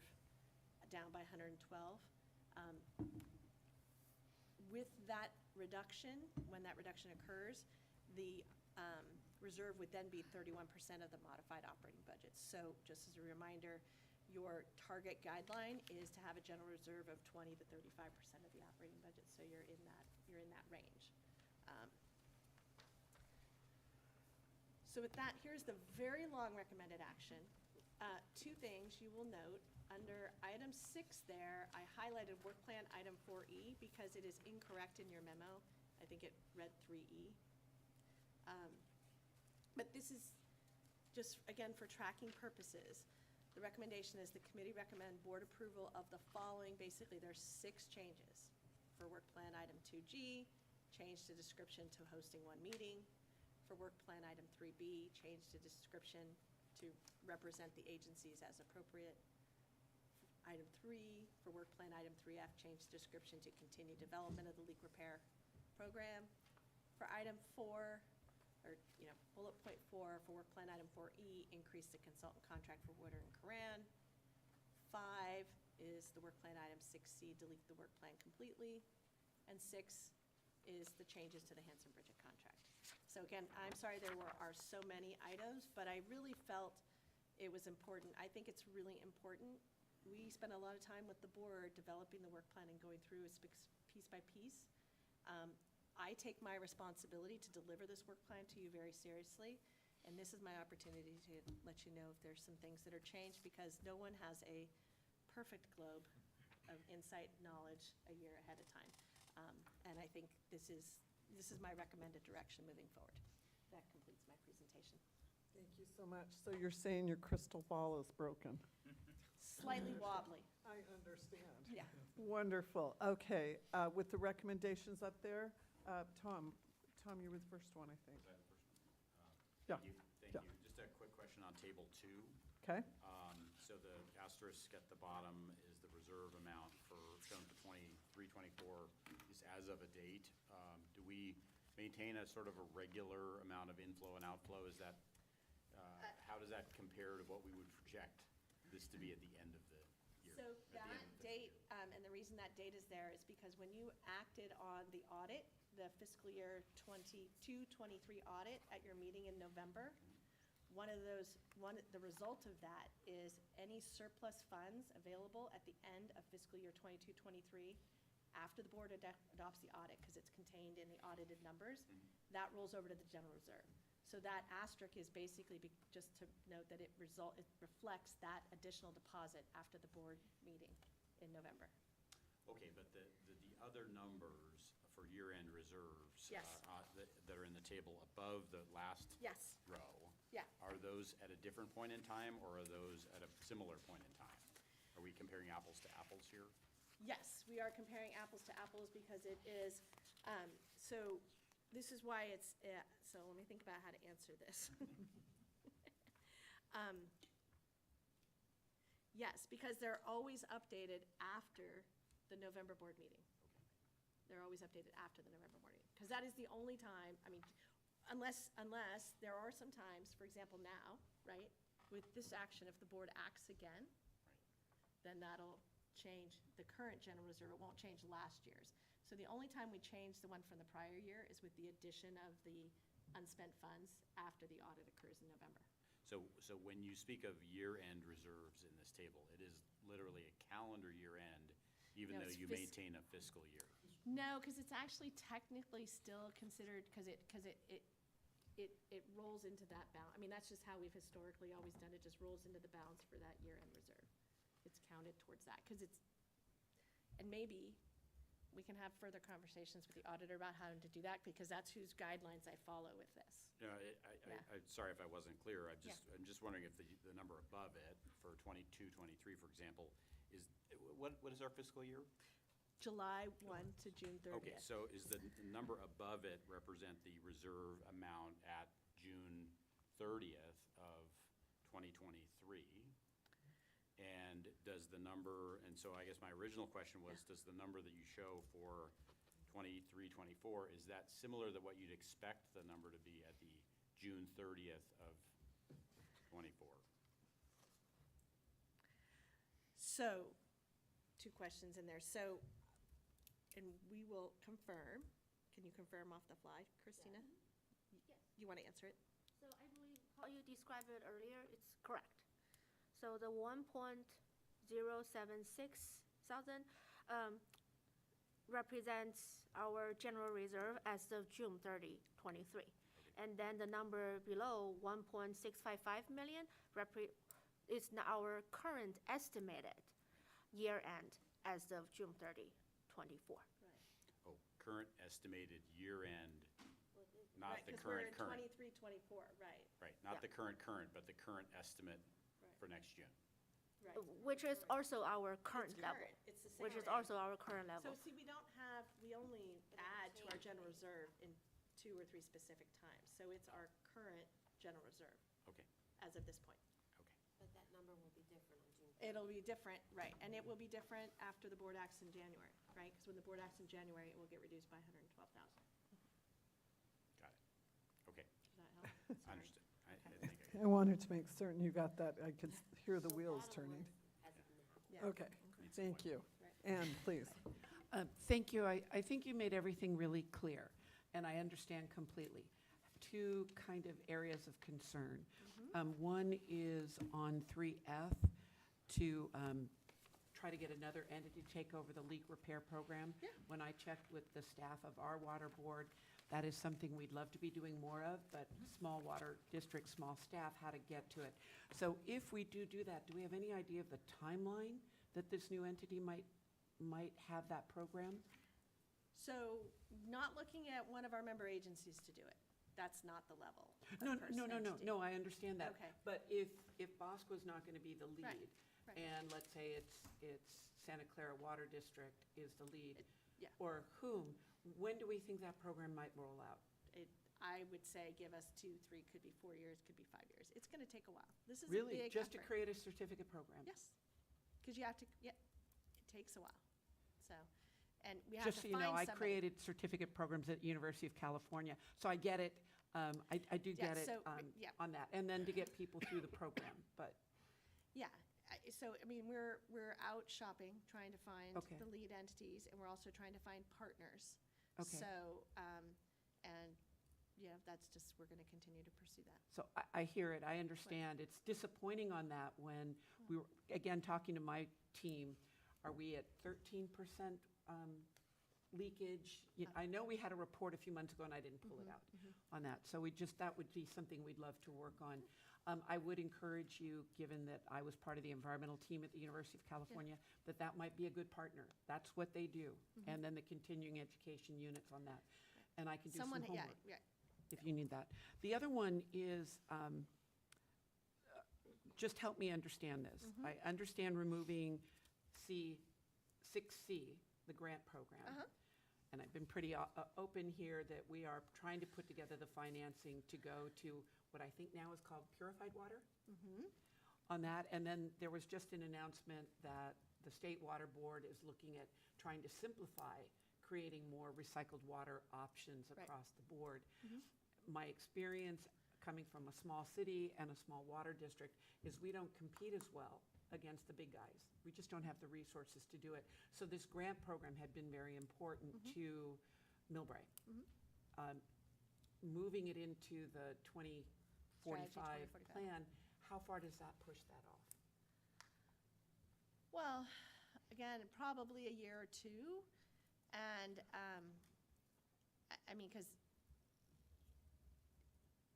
down by $112,000. With that reduction, when that reduction occurs, the reserve would then be 31% of the modified operating budget. So just as a reminder, your target guideline is to have a general reserve of 20 to 35% of the operating budget. So you're in that range. So with that, here's the very long recommended action. 2 things you will note. Under item 6 there, I highlighted work plan item 4E because it is incorrect in your memo. I think it read 3E. But this is just, again, for tracking purposes. The recommendation is the committee recommend board approval of the following. Basically, there's 6 changes. For work plan item 2G, change the description to hosting 1 meeting. for work plan item 3B, change the description to represent the agencies as appropriate. Item 3, for work plan item 3F, change description to continue development of the leak repair program. For item 4, or, bullet point 4, for work plan item 4E, increase the consultant contract for Woodard and Coran. 5 is the work plan item 6C, delete the work plan completely. And 6 is the changes to the Hanson Bridget contract. So again, I'm sorry are so many items, but I really felt it was important. I think it's really important. We spent a lot of time with the board developing the work plan and going through it piece by piece. I take my responsibility to deliver this work plan to you very seriously, and this is my opportunity to let you know if there's some things that are changed, because no one has a perfect globe of insight, knowledge a year ahead of time. And I think this is my recommended direction moving forward. That completes my presentation. Thank you so much. So you're saying your crystal ball is broken? Slightly wobbly. I understand. Yeah. Wonderful. Okay, with the recommendations up there, Tom, you were the first one, I think. Was I the first one? Yeah. Thank you. Yeah. Just a quick question on table 2. Okay. So the asterisk at the bottom is the reserve amount shown for 23-24 is as of a date. Do we maintain a sort of a regular amount of inflow and outflow? Is that, how does that compare to what we would project this to be at the end of the year? So that date, and the reason that date is there is because when you acted on the audit, the fiscal year 22-23 audit at your meeting in November, the result of that is any surplus funds available at the end of fiscal year 22-23, after the board adopts the audit, because it's contained in the audited numbers, that rolls over to the general reserve. So that asterisk is basically just to note that it reflects that additional deposit after the board meeting in November. Okay, but the other numbers for year-end reserves Yes. that are in the table above the last Yes. row, Yeah. are those at a different point in time, or are those at a similar point in time? Are we comparing apples to apples here? Yes, we are comparing apples to apples because it is, so this is why it's, so let me think about how to answer this. Yes, because they're always updated after the November board meeting. They're always updated after the November board meeting, because that is the only time, unless there are some times, for example now, right, with this action, if the board acts again, then that'll change the current general reserve. It won't change last year's. So the only time we change the one from the prior year is with the addition of the unspent funds after the audit occurs in November. So when you speak of year-end reserves in this table, it is literally a calendar year-end, even No, though it's you maintain a fiscal year? No, because it's actually technically still considered, because it rolls into that balance. That's just how we've historically always done it, just rolls into the balance for that year-end reserve. It's counted towards that, because and maybe we can have further conversations with the auditor about how to do that, because that's whose guidelines I follow with this. No, Yeah. I'm sorry if I wasn't clear. I'm Yeah. just wondering if the number above it for 22-23, for example, what is our fiscal year? July 1 to June 30th. Okay, so is the number above it represent the reserve amount at June 30th of 2023? And does the number, and so I guess my original question was, does the number that you show for 23-24, is that similar to what you'd expect the number to be at the June 30th of 24? So, 2 questions in there. So, and we will confirm. Can you confirm off the fly, Christina? Yes. You want to answer it? So I believe how you described it earlier, it's correct. So the 1.076 thousand represents our general reserve as of June 30, 23. And then the number below, 1.655 million, is our current estimated year-end as of June 30, 24. Right. Oh, current estimated year-end, not Right, the 'cause we're current. in 23-24, right. Right, not Yeah. the current, but the current estimate Right. for next June. Right. Which is also our current It's level. current. It's the same Which is thing. also our current So level. see, we only add to our general reserve in 2 or 3 specific times. So it's our current general reserve Okay, as of this point. okay. But that number will be different on June. It'll be different, right, and it will be different after the board acts in January, right? Because when the board acts in January, it will get reduced by 112,000. Got it. Okay, Does that help? Sorry. understood. I think I I wanted to make certain you got that. I could hear the wheels turning. Yeah. Okay, thank you. Anne, please. Thank you. I think you made everything really clear, and I understand completely. Two kind of areas of concern. One is on 3F to try to get another entity to take over the leak repair program. Yeah. When I checked with the staff of our water board, that is something we'd love to be doing more of, but small water district, small staff, how to get to it. So if we do that, do we have any idea of the timeline that this new entity might have that program? So not looking at one of our member agencies to do it. That's not the level of No, person no, no, no, entity. no, I understand that. Okay. But if BAWSCA is not going to be the Right, lead, right. and let's say it's Santa Clara Water District is the lead, yeah. or whom, when do we think that program might roll out? I would say give us 2, 3, could be 4 years, could be 5 years. It's going to take a while. This is a Really? big Just to effort. create a certificate program? Yes, because you have to, yeah, it takes a while. So, and we have to Just so find you know, I somebody. created certificate programs at University of California, so I get it. I do Yeah, get it so, yeah. on that, and then to get people through the program, but, Yeah, so, I mean, we're out shopping, trying to find Okay. the lead entities, and we're also trying to find partners. Okay. So, and, yeah, that's just, we're gonna continue to pursue that. so I hear it, I understand. It's disappointing on that when we were, again, talking to my team, are we at 13% leakage? I know we had a report a few months ago, and I didn't pull it out on that. So that would be something we'd love to work on. I would encourage you, given that I was part of the environmental team at the University of California, that might be a good partner. That's what they do. And then the continuing education units on that. And I can do some Someone, homework yeah, if you need that. The other one is, just help me understand this. I understand removing 6C, the grant program. And I've been pretty open here that we are trying to put together the financing to go to what I think now is called purified water on that. And then there was just an announcement that the State Water Board is looking at trying to simplify creating more recycled water options Right. across the board. My experience coming from a small city and a small water district is we don't compete as well against the big guys. We just don't have the resources to do it. So this grant program had been very important to Millbrae. Moving it into the 2045 2045. plan, how far does that push that off? Well, again, probably a year or two. And, I mean, because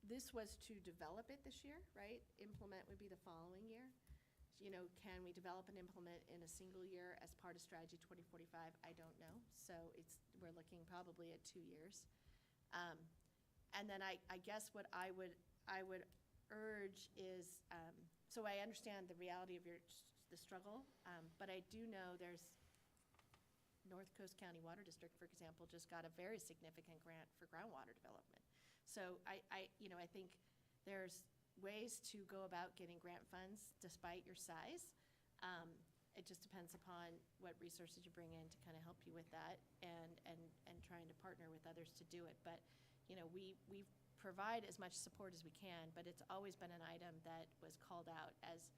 this was to develop it this year, right? Implement would be the following year. You know, can we develop and implement in a single year as part of Strategy 2045? I don't know. So we're looking probably at 2 years. And then I guess what I would urge is, so I understand the reality of the struggle, but I do know there's North Coast County Water District, for example, just got a very significant grant for groundwater development. So I think there's ways to go about getting grant funds despite your size. It just depends upon what resources you bring in to kind of help you with that and trying to partner with others to do it. But, you know, we provide as much support as we can, but it's always been an item that was called out as,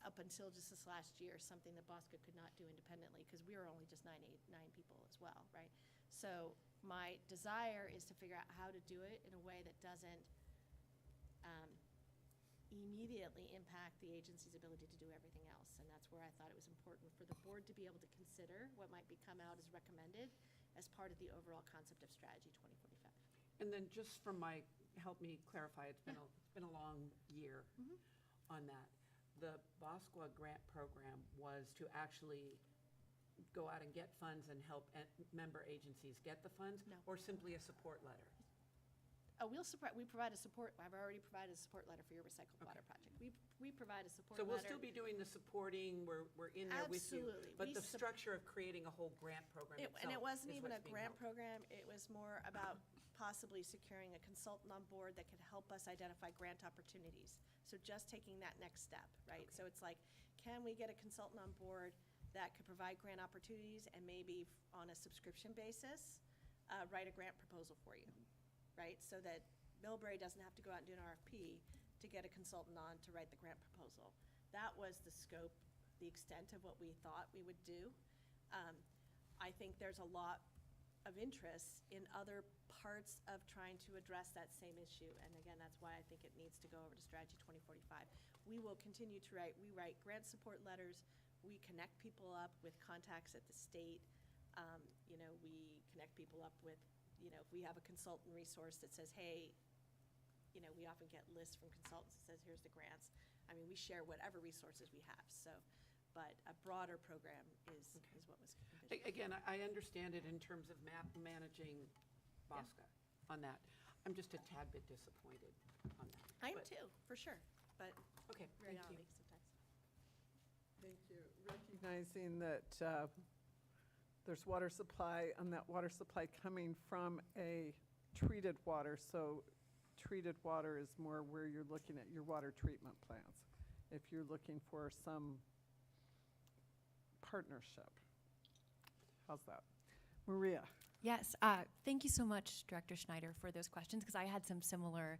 up until just this last year, something that BAWSCA could not do independently because we were only just nine people as well, right? So my desire is to figure out how to do it in a way that doesn't immediately impact the agency's ability to do everything else. And that's where I thought it was important for the board to be able to consider what might come out as recommended as part of the overall concept of Strategy 2045. And then just from help me clarify, it's been a long year on that. The BAWSCA grant program was to actually go out and get funds and help member agencies get the funds? No. Or simply a support letter? We provide a support, I've already provided a support letter for your recycled water project. We provide a support So letter. we'll still be doing the supporting, we're in there with you. Absolutely. But the structure of creating a whole grant program itself And it wasn't is even a what's being grant held. program, it was more about possibly securing a consultant on board that could help us identify grant opportunities. So just taking that next step, right? So it's like, can we get a consultant on board that could provide grant opportunities and maybe on a subscription basis, write a grant proposal for you, right? So that Millbrae doesn't have to go out and do an RFP to get a consultant on to write the grant proposal. That was the scope, the extent of what we thought we would do. I think there's a lot of interest in other parts of trying to address that same issue. And again, that's why I think it needs to go over to Strategy 2045. We will continue to we write grant support letters. We connect people up with contacts at the state. You know, we connect people up with, you know, if we have a consultant resource that says, hey, you know, we often get lists from consultants that says, here's the grants. I mean, we share whatever resources we have. So, but a broader program is what was envisioned. Again, I understand it in terms of managing BAWSCA on that. I'm just a tad bit disappointed on that. I am But- too, for sure, but Okay, thank you. reality sometimes. Thank you. Recognizing that there's water supply, and that water supply coming from a treated water, so treated water is more where you're looking at your water treatment plants. If you're looking for some partnership. How's that? Maria? Yes, thank you so much, Director Schneider, for those questions, because I had some similar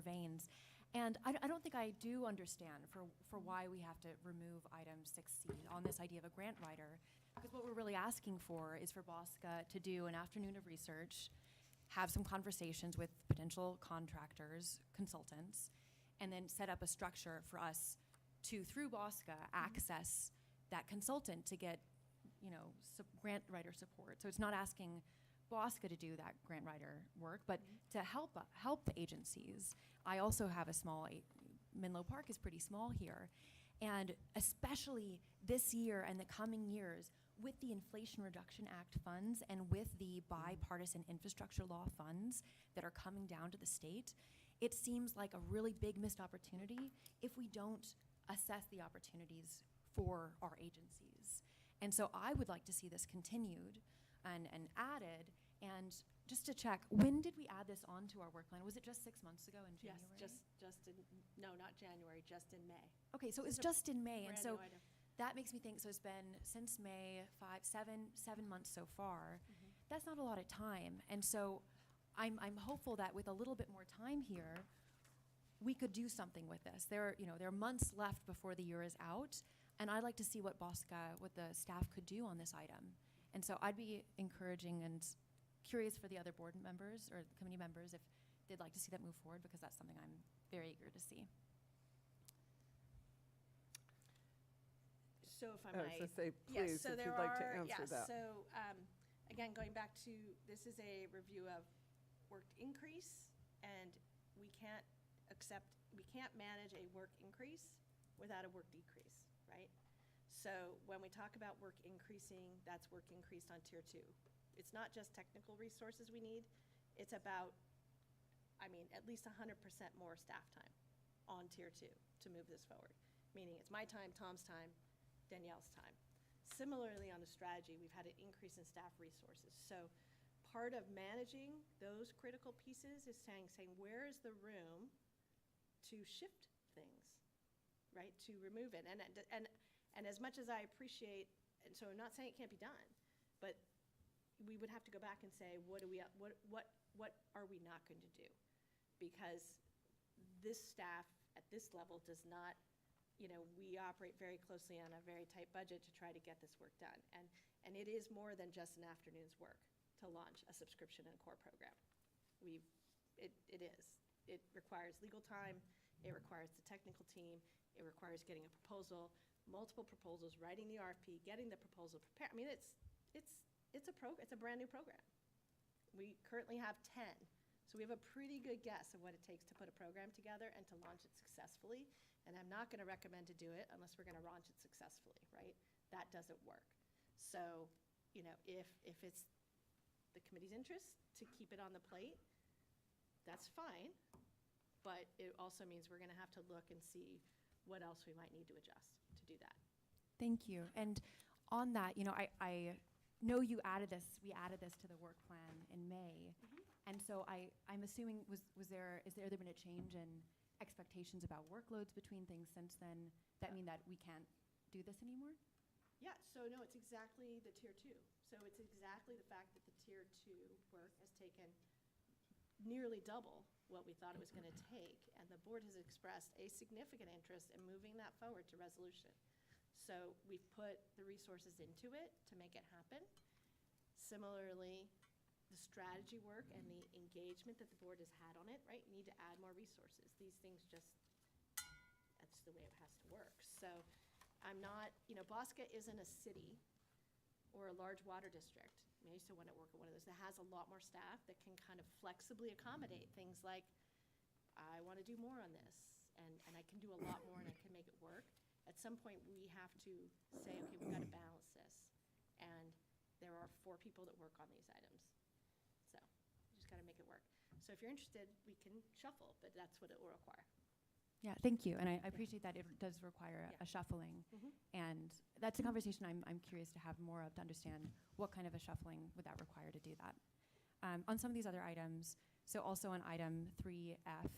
veins. And I don't think I do understand for why we have to remove item 6C on this idea of a grant writer, because what we're really asking for is for BAWSCA to do an afternoon of research, have some conversations with potential contractors, consultants, and then set up a structure for us to, through BAWSCA, access that consultant to get, you know, grant writer support. So it's not asking BAWSCA to do that grant writer work, but to help the agencies. I also have a small, Menlo Park is pretty small here, and especially this year and the coming years, with the Inflation Reduction Act funds and with the bipartisan infrastructure law funds that are coming down to the state, it seems like a really big missed opportunity if we don't assess the opportunities for our agencies. And so I would like to see this continued and added. And just to check, when did we add this onto our work plan? Was it just 6 months ago in January? Yes, just in, no, not January, just in May. Okay, so This it's is a just in May. And brand so new item. that makes me think, so it's been since May, 7 months so far. That's not a lot of time. And so I'm hopeful that with a little bit more time here, we could do something with this. There are months left before the year is out, and I'd like to see what BAWSCA, what the staff could do on this item. And so I'd be encouraging and curious for the other board members or committee members if they'd like to see that move forward, because that's something I'm very eager to see. So if I I was might. gonna say, Yes, please, so if there you'd like to are- answer that. So, again, going back to, this is a review of worked increase, and we can't manage a work increase without a work decrease, right? So when we talk about work increasing, that's work increased on tier 2. It's not just technical resources we need, it's about, at least 100% more staff time on tier 2 to move this forward. Meaning it's my time, Tom's time, Danielle's time. Similarly, on the strategy, we've had an increase in staff resources. So part of managing those critical pieces is saying where is the room to shift things, right? To remove it. And as much as I appreciate, and so I'm not saying it can't be done, but we would have to go back and say, what are we not going to do? Because this staff at this level does not, we operate very closely on a very tight budget to try to get this work done. And it is more than just an afternoon's work to launch a subscription and core program. It is. It requires legal time, it requires the technical team, it requires getting a proposal, multiple proposals, writing the RFP, getting the proposal prepared. It's a brand new program. We currently have 10. So we have a pretty good guess of what it takes to put a program together and to launch it successfully. And I'm not going to recommend to do it unless we're going to launch it successfully, right? That doesn't work. So, if it's the committee's interest to keep it on the plate, that's fine. But it also means we're going to have to look and see what else we might need to adjust to do that. Thank you. And on that, I know we added this to the work plan in May. And so I'm assuming, is there been a change in expectations about workloads between things since then that mean that we can't do this anymore? Yeah, so no, it's exactly the tier 2. So it's exactly the fact that the tier 2 work has taken nearly double what we thought it was going to take, and the board has expressed a significant interest in moving that forward to resolution. So we've put the resources into it to make it happen. Similarly, the strategy work and the engagement that the board has had on it, right? You need to add more resources. These things just, that's the way it has to work. So I'm not, BAWSCA isn't a city or a large water district. I used to want to work at one of those that has a lot more staff that can kind of flexibly accommodate things like, I want to do more on this, and I can do a lot more and I can make it work. At some point, we have to say, okay, we've got to balance this. And there are 4 people that work on these items. So you just got to make it work. So if you're interested, we can shuffle, but that's what it will require. Yeah, thank you. And I appreciate that it does require a shuffling. Mhm. And that's a conversation I'm curious to have more of, to understand what kind of a shuffling would that require to do that. On some of these other items, so also on item 3F,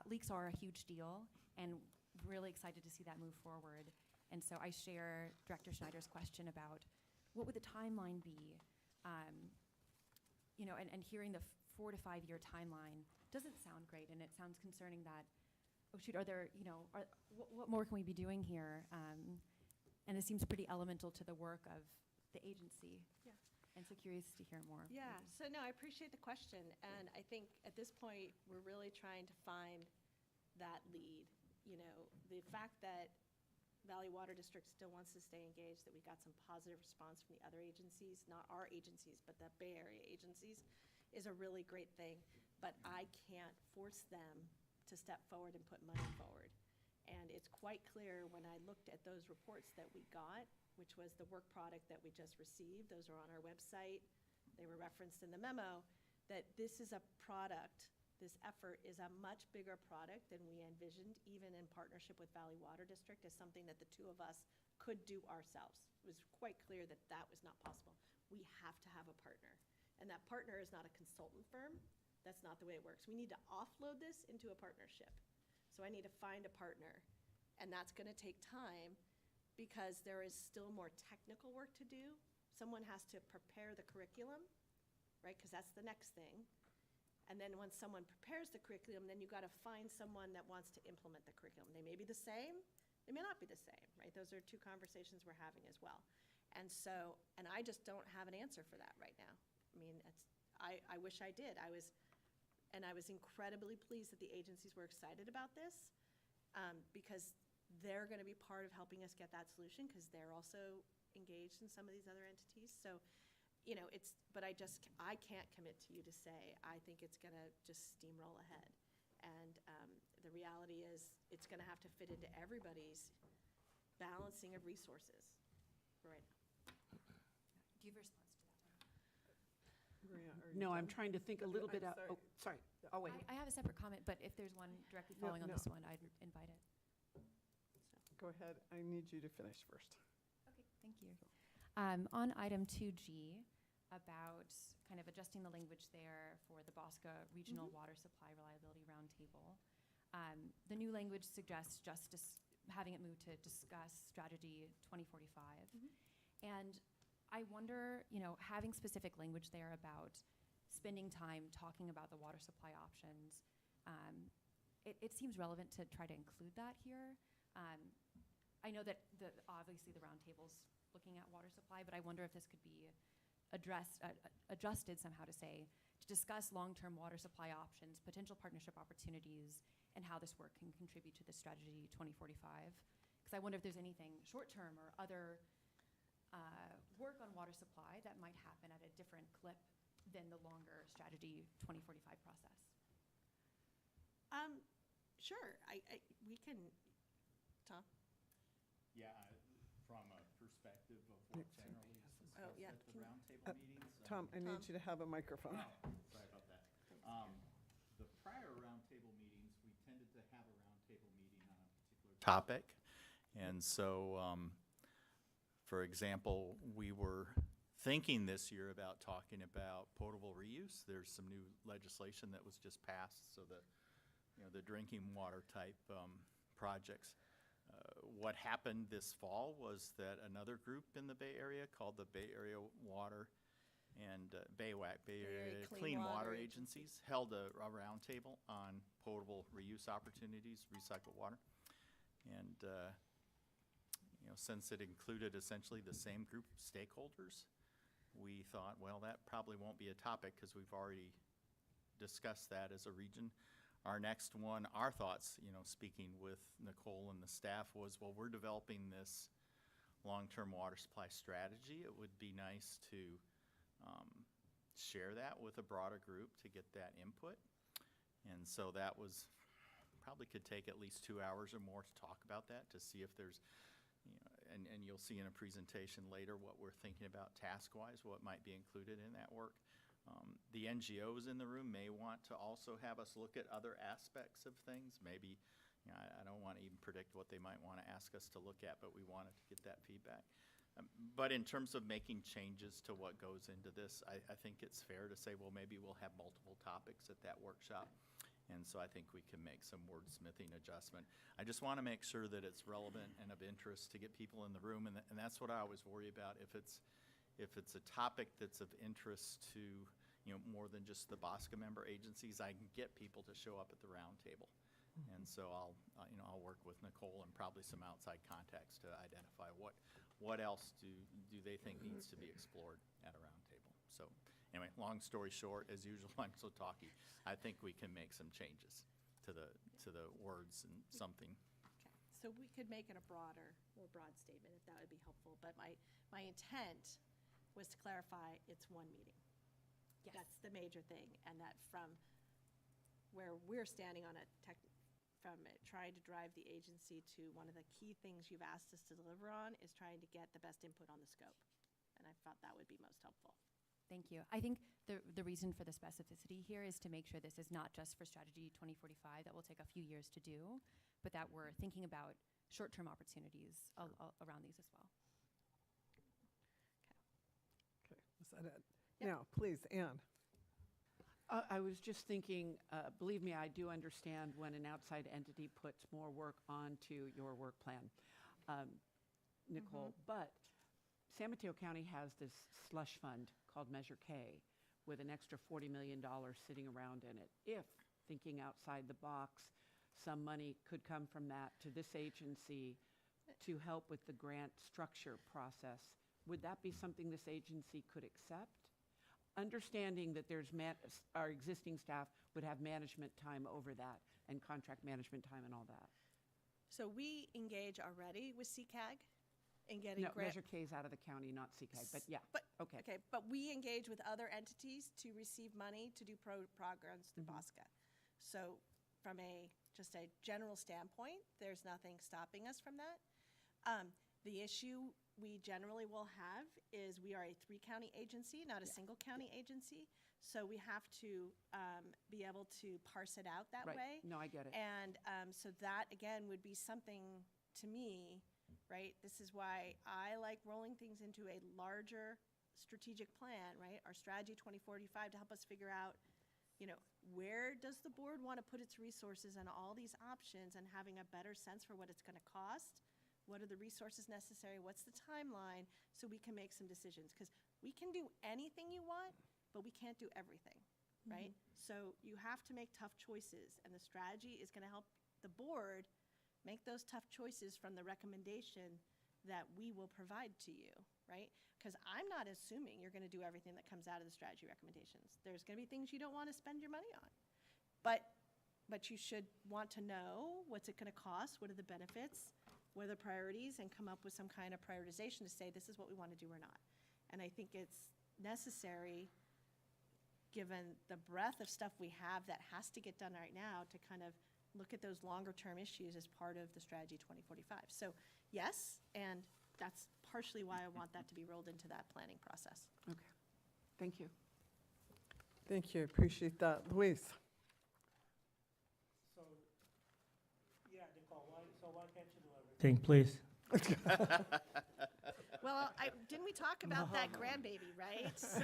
leaks are a huge deal, and really excited to see that move forward. And so I share Director Schneider's question about what would the timeline be? And hearing the 4 to 5 year timeline doesn't sound great, and it sounds concerning that, oh shoot, what more can we be doing here? And it seems pretty elemental to the work of the agency. Yeah. And so curious to hear more. Yeah, so no, I appreciate the question, and I think at this point, we're really trying to find that lead. The fact that Valley Water District still wants to stay engaged, that we got some positive response from the other agencies, not our agencies, but the Bay Area agencies, is a really great thing. But I can't force them to step forward and put money forward. And it's quite clear when I looked at those reports that we got, which was the work product that we just received, those are on our website, they were referenced in the memo, that this is a product, this effort is a much bigger product than we envisioned, even in partnership with Valley Water District, as something that the 2 of us could do ourselves. It was quite clear that that was not possible. We have to have a partner. And that partner is not a consultant firm. That's not the way it works. We need to offload this into a partnership. So I need to find a partner. And that's going to take time because there is still more technical work to do. Someone has to prepare the curriculum, right? Because that's the next thing. And then once someone prepares the curriculum, then you got to find someone that wants to implement the curriculum. They may be the same, they may not be the same, right? Those are 2 conversations we're having as well. And so, and I just don't have an answer for that right now. I mean, I wish I did. I was incredibly pleased that the agencies were excited about this because they're going to be part of helping us get that solution because they're also engaged in some of these other entities. So, but I can't commit to you to say, I think it's going to just steamroll ahead. And the reality is it's going to have to fit into everybody's balancing of resources for right now. Do you have a response to that? Maria, are you No, I'm done? trying to think a little bit out. sorry. Oh, sorry. I'll wait. I have a separate comment, but if there's one directly following on no. this one, I'd invite it. Go ahead. I need you to finish first. Okay, thank you. On item 2G, about kind of adjusting the language there for the BAWSCA Regional Water Supply Reliability Roundtable, the new language suggests having it move to discuss strategy 2045. And I wonder, having specific language there about spending time talking about the water supply options, it seems relevant to try to include that here. I know that obviously the roundtable's looking at water supply, but I wonder if this could be adjusted somehow to say, to discuss long-term water supply options, potential partnership opportunities, and how this work can contribute to the strategy 2045. Because I wonder if there's anything short-term or other work on water supply that might happen at a different clip than the longer strategy 2045 process. Sure, we can, Tom? Yeah, from a perspective of what generally is discussed yeah. at the roundtable meetings. Tom, I need you to have a microphone. Sorry about that. The prior roundtable meetings, we tended to have a roundtable meeting on a particular topic. And so, for example, we were thinking this year about talking about potable reuse. There's some new legislation that was just passed, so the drinking water type projects. What happened this fall was that another group in the Bay Area called the Bay Area Water and BAWAC, Bay Area Clean Water Agencies, held a roundtable on potable reuse opportunities, recycled water. And since it included essentially the same group of stakeholders, we thought, well, that probably won't be a topic because we've already discussed that as a region. Our next one, our thoughts, speaking with Nicole and the staff, was, well, we're developing this long-term water supply strategy. It would be nice to share that with a broader group to get that input. And so that was, probably could take at least 2 hours or more to talk about that, to see if there's, and you'll see in a presentation later what we're thinking about task-wise, what might be included in that work. The NGOs in the room may want to also have us look at other aspects of things. Maybe, I don't want to even predict what they might want to ask us to look at, but we wanted to get that feedback. But in terms of making changes to what goes into this, I think it's fair to say, well, maybe we'll have multiple topics at that workshop. And so I think we can make some wordsmithing adjustment. I just want to make sure that it's relevant and of interest to get people in the room, and that's what I always worry about. If it's a topic that's of interest to more than just the BAWSCA member agencies, I can get people to show up at the round table. And so I'll work with Nicole and probably some outside contacts to identify what else do they think needs to be explored at a round table. So anyway, long story short, as usual, I'm so talky. I think we can make some changes to the words and something. Okay, so we could make it a more broad statement if that would be helpful. But my intent was to clarify it's one meeting. Yes. That's the major thing, and that from where we're standing on from trying to drive the agency to one of the key things you've asked us to deliver on is trying to get the best input on the scope. And I thought that would be most helpful. Thank you. I think the reason for the specificity here is to make sure this is not just for Strategy 2045 that will take a few years to do, but that we're thinking about short-term opportunities around these as well. Okay, is that it? Yep. Now, please, Anne. I was just thinking, believe me, I do understand when an outside entity puts more work onto your work plan, Nicole, but San Mateo County has this slush fund called Measure K with an extra $40 million sitting around in it. If, thinking outside the box, some money could come from that to this agency to help with the grant structure process, would that be something this agency could accept? Understanding that there's our existing staff would have management time over that and contract management time and all that. So we engage already with CCAG in getting No, Measure K is out of the county, not CCAG, but yeah, okay. Okay, but we engage with other entities to receive money to do programs through BAWSCA. So from just a general standpoint, there's nothing stopping us from that. The issue we generally will have is we are a 3-county agency, not a single county agency. So we have to be able to parse it out that way. No, I get it. And so that, again, would be something to me, right? This is why I like rolling things into a larger strategic plan, right? Our strategy 2045 to help us figure out, where does the board want to put its resources on all these options, and having a better sense for what it's going to cost. What are the resources necessary? What's the timeline? So we can make some decisions. Because we can do anything you want, but we can't do everything, right? So you have to make tough choices. And the strategy is going to help the board make those tough choices from the recommendation that we will provide to you, right? Because I'm not assuming you're going to do everything that comes out of the strategy recommendations. There's going to be things you don't want to spend your money on. But you should want to know, what's it going to cost? What are the benefits? What are the priorities, and come up with some kind of prioritization to say this is what we want to do or not. And I think it's necessary, given the breadth of stuff we have that has to get done right now, to kind of look at those longer term issues as part of the strategy 2045. So yes, and that's partially why I want that to be rolled into that planning process. Okay, thank you. Thank you, appreciate that. Luis. So, yeah, Nicole, why can't you do everything, please? Well, didn't we talk about that grandbaby, right? So,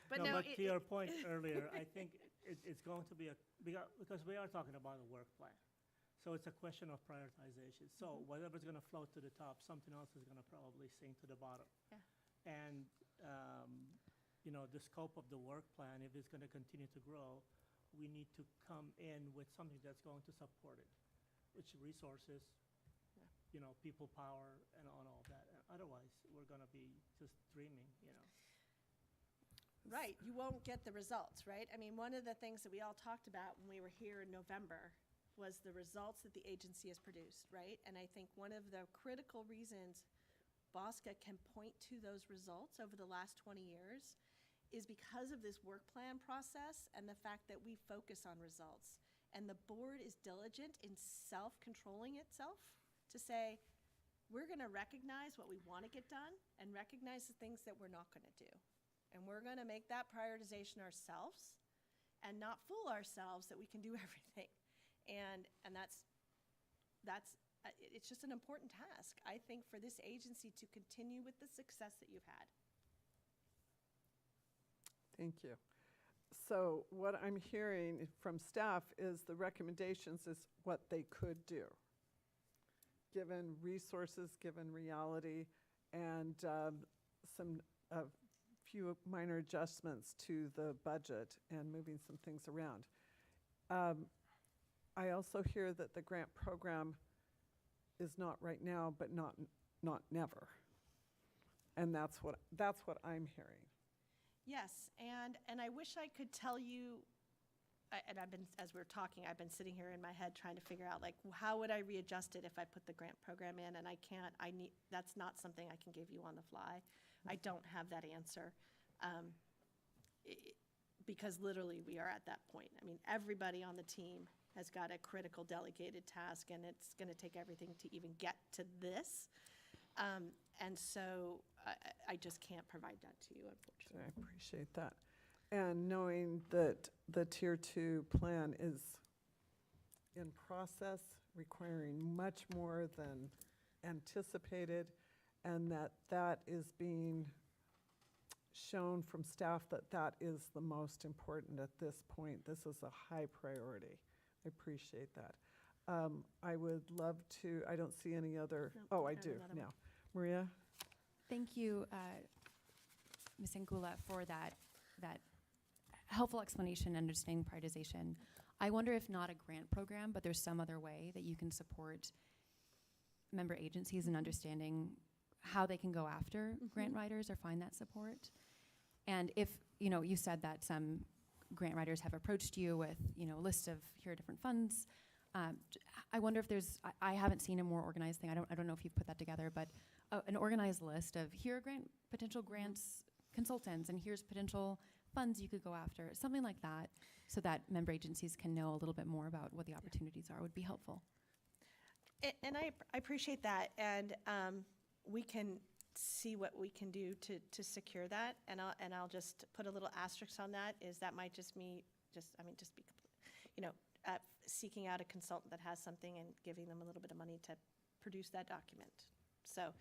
but no. But to your point earlier, I think it's going to be because we are talking about a work plan. So it's a question of prioritization. So whatever's going to float to the top, something else is going to probably sink to the bottom. Yeah. And, the scope of the work plan, if it's going to continue to grow, we need to come in with something that's going to support it, which resources, people power and on all that. Otherwise, we're going to be just dreaming, Right, you won't get the results, right? I mean, one of the things that we all talked about when we were here in November was the results that the agency has produced, right? And I think one of the critical reasons BAWSCA can point to those results over the last 20 years is because of this work plan process and the fact that we focus on results. And the board is diligent in self-controlling itself to say, we're going to recognize what we want to get done and recognize the things that we're not going to do. And we're going to make that prioritization ourselves and not fool ourselves that we can do everything. And it's just an important task, I think, for this agency to continue with the success that you've had. Thank you. So what I'm hearing from staff is the recommendations is what they could do, given resources, given reality, and a few minor adjustments to the budget and moving some things around. I also hear that the grant program is not right now, but not never. And that's what I'm hearing. Yes, and I wish I could tell you, and as we were talking, I've been sitting here in my head trying to figure out, like, how would I readjust it if I put the grant program in, and I can't, that's not something I can give you on the fly. I don't have that answer, because literally we are at that point. I mean, everybody on the team has got a critical delegated task, and it's going to take everything to even get to this. And so I just can't provide that to you, unfortunately. I appreciate that. And knowing that the Tier 2 plan is in process, requiring much more than anticipated, and that is being shown from staff that is the most important at this point. This is a high priority. I appreciate that. I would love to, I don't see any other, I do now. Maria? Thank you, Ms. Angula, for that helpful explanation and understanding prioritization. I wonder if not a grant program, but there's some other way that you can support member agencies in understanding how they can go after grant writers or find that support. And if, you said that some grant writers have approached you with, a list of here are different funds. I wonder if there's, I haven't seen a more organized thing. I don't know if you've put that together, but an organized list of here are potential grants consultants, and here's potential funds you could go after, something like that, so that member agencies can know a little bit more about what the opportunities are would be helpful. And I appreciate that, and we can see what we can do to secure that, and I'll just put a little asterisk on that, is that might just be, seeking out a consultant that has something and giving them a little bit of money to produce that document. So,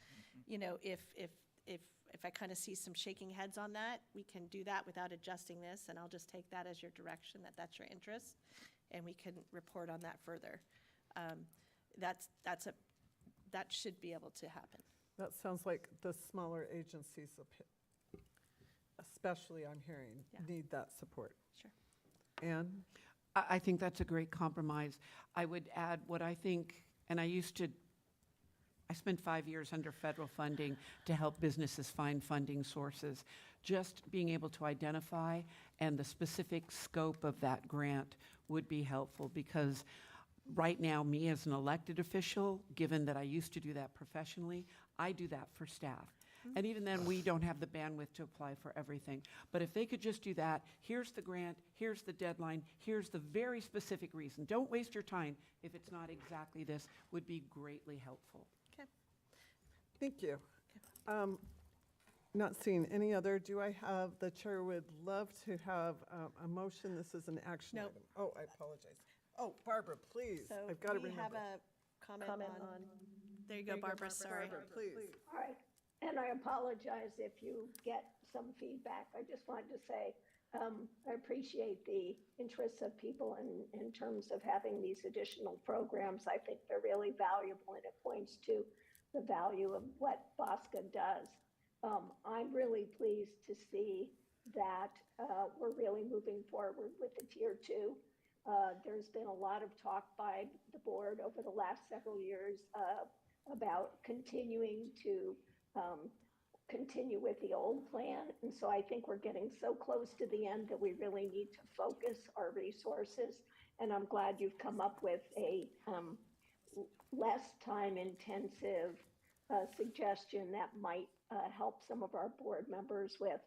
if I kind of see some shaking heads on that, we can do that without adjusting this, and I'll just take that as your direction, that's your interest, and we can report on that further. That should be able to happen. That sounds like the smaller agencies, especially I'm hearing, need that support. Sure. Anne? I think that's a great compromise. I would add what I think, and I spent 5 years under federal funding to help businesses find funding sources. Just being able to identify and the specific scope of that grant would be helpful, because right now, me as an elected official, given that I used to do that professionally, I do that for staff. And even then, we don't have the bandwidth to apply for everything. But if they could just do that, here's the grant, here's the deadline, here's the very specific reason. Don't waste your time if it's not exactly this, would be greatly helpful. Okay. Thank you. Not seeing any other, do I have, the chair would love to have a motion. This is an action item. Oh, I apologize. Oh, Barbara, please. So I've got to we remember. have a comment on, there you go, Barbara, sorry. Barbara, please. All right. And I apologize if you get some feedback. I just wanted to say, I appreciate the interest of people in terms of having these additional programs. I think they're really valuable, and it points to the value of what BAWSCA does. I'm really pleased to see that we're really moving forward with the Tier 2. There's been a lot of talk by the board over the last several years about continuing to continue with the old plan. And so I think we're getting so close to the end that we really need to focus our resources. And I'm glad you've come up with a less time-intensive suggestion that might help some of our board members with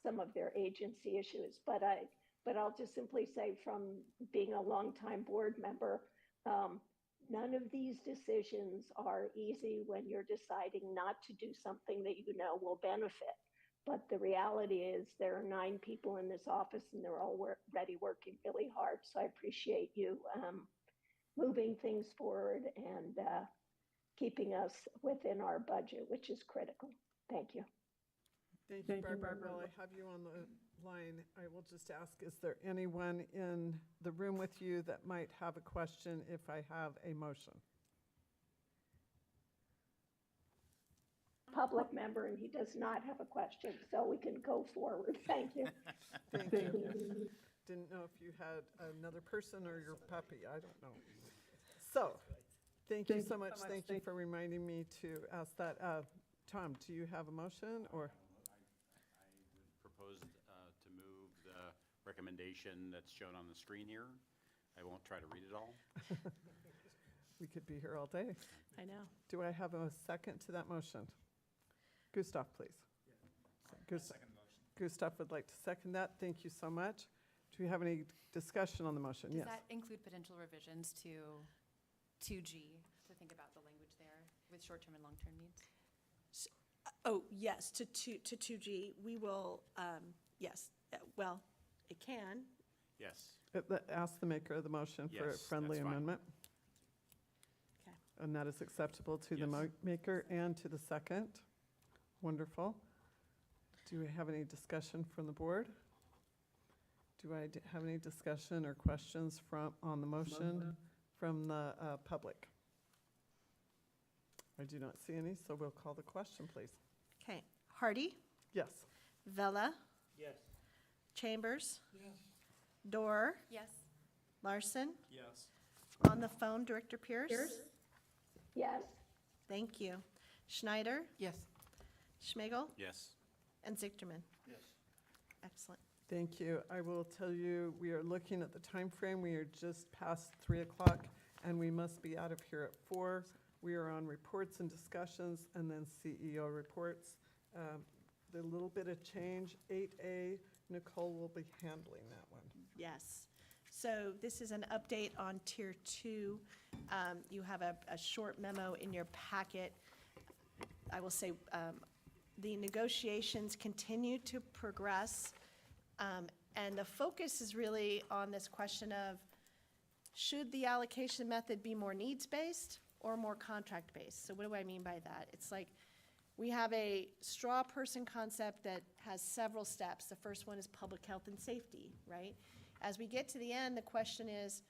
some of their agency issues. But I'll just simply say, from being a longtime board member, none of these decisions are easy when you're deciding not to do something that you know will benefit. But the reality is there are 9 people in this office, and they're already working really hard. So I appreciate you moving things forward and keeping us within our budget, which is critical. Thank you. Thank you, Barbara. While I have you on the line, I will just ask, is there anyone in the room with you that might have a question if I have a motion? Public member, and he does not have a question, so we can go forward. Thank you. Thank you. Didn't know if you had another person or your puppy. I don't know. So, thank you so much. Thank you for reminding me to ask that. Tom, do you have a motion or? Propose to move the recommendation that's shown on the screen here. I won't try to read it all. We could be here all day. I know. Do I have a second to that motion? Gustav, please. Second motion. Gustav would like to second that. Thank you so much. Do we have any discussion on the motion? Does Yes. that include potential revisions to 2G, to think about the language there with short-term and long-term needs? Oh, yes, to 2G, we will, yes, well, it can. Yes. Ask the maker of the motion for a Yes, friendly that's fine. amendment. Okay. And that is acceptable to the Yes. maker and to the second. Wonderful. Do we have any discussion from the board? Do I have any discussion or questions on the motion from the public? I do not see any, so we'll call the question, please. Okay, Hardy, Yes. Vella, Yes. Chambers, Dorr, Yes. Larson, Yes. on the phone, Director Pierce? Yes. Thank you. Schneider, Yes. Schmigel, Yes. and Zichterman. Yes. Excellent. Thank you. I will tell you, we are looking at the time frame. We are just past 3 o'clock, and we must be out of here at 4. We are on reports and discussions, and then CEO reports. The little bit of change, 8A, Nicole will be handling that one. Yes. So this is an update on Tier 2. You have a short memo in your packet. I will say the negotiations continue to progress, and the focus is really on this question of, should the allocation method be more needs-based or more contract-based? So what do I mean by that? It's like, we have a straw person concept that has several steps. The first one is public health and safety, right? As we get to the end, the question is,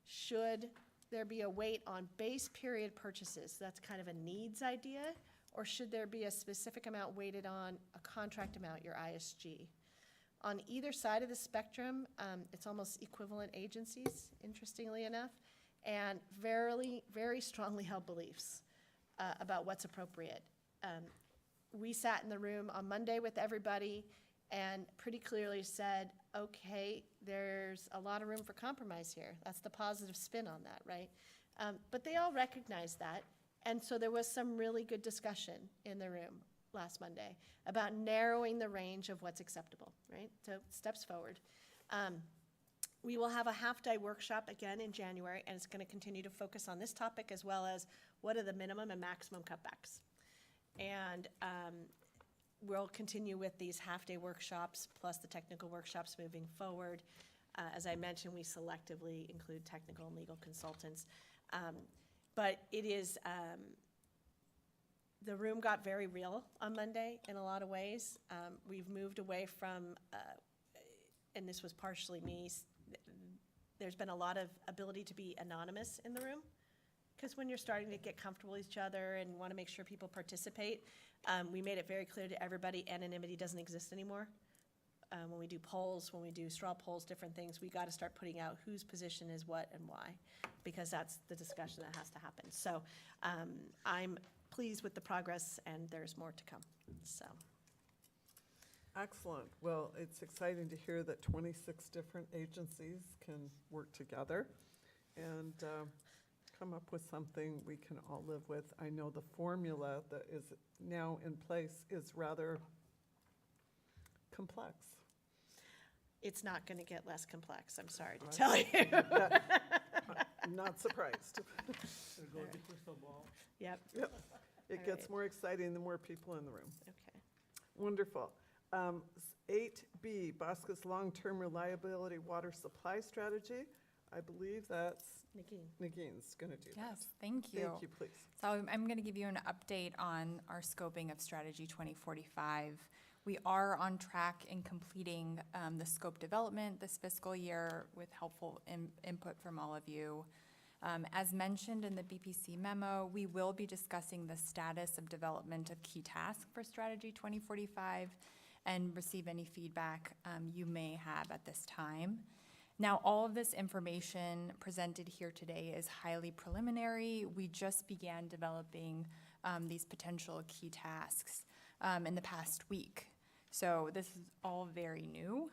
should there be a weight on base period purchases? That's kind of a needs idea. Or should there be a specific amount weighted on a contract amount, your ISG? On either side of the spectrum, it's almost equivalent agencies, interestingly enough, and very, very strongly held beliefs about what's appropriate. We sat in the room on Monday with everybody and pretty clearly said, okay, there's a lot of room for compromise here. That's the positive spin on that, right? But they all recognize that. And so there was some really good discussion in the room last Monday about narrowing the range of what's acceptable, right? So steps forward. We will have a half-day workshop again in January, and it's going to continue to focus on this topic as well as what are the minimum and maximum cutbacks. And we'll continue with these half-day workshops plus the technical workshops moving forward. As I mentioned, we selectively include technical and legal consultants. But it is, the room got very real on Monday in a lot of ways. We've moved away from, and this was partially me, there's been a lot of ability to be anonymous in the room. Because when you're starting to get comfortable with each other and want to make sure people participate, we made it very clear to everybody anonymity doesn't exist anymore. When we do polls, when we do straw polls, different things, we got to start putting out whose position is what and why, because that's the discussion that has to happen. So I'm pleased with the progress, and there's more to come. So. Excellent. Well, it's exciting to hear that 26 different agencies can work together and come up with something we can all live with. I know the formula that is now in place is rather complex. It's not going to get less complex, I'm sorry to tell you. I'm not surprised. Go with the crystal ball. Yep. Yep. It All gets right. more exciting the more people in the room. Okay. Wonderful. 8B, BAWSCA's long-term reliability water supply strategy. I believe that's Nagine's going to do that. Yes, thank you. Thank you, please. So I'm going to give you an update on our scoping of Strategy 2045. We are on track in completing the scope development this fiscal year with helpful input from all of you. As mentioned in the BPC memo, we will be discussing the status of development of key tasks for Strategy 2045 and receive any feedback you may have at this time. Now, all of this information presented here today is highly preliminary. We just began developing these potential key tasks in the past week. So this is all very new.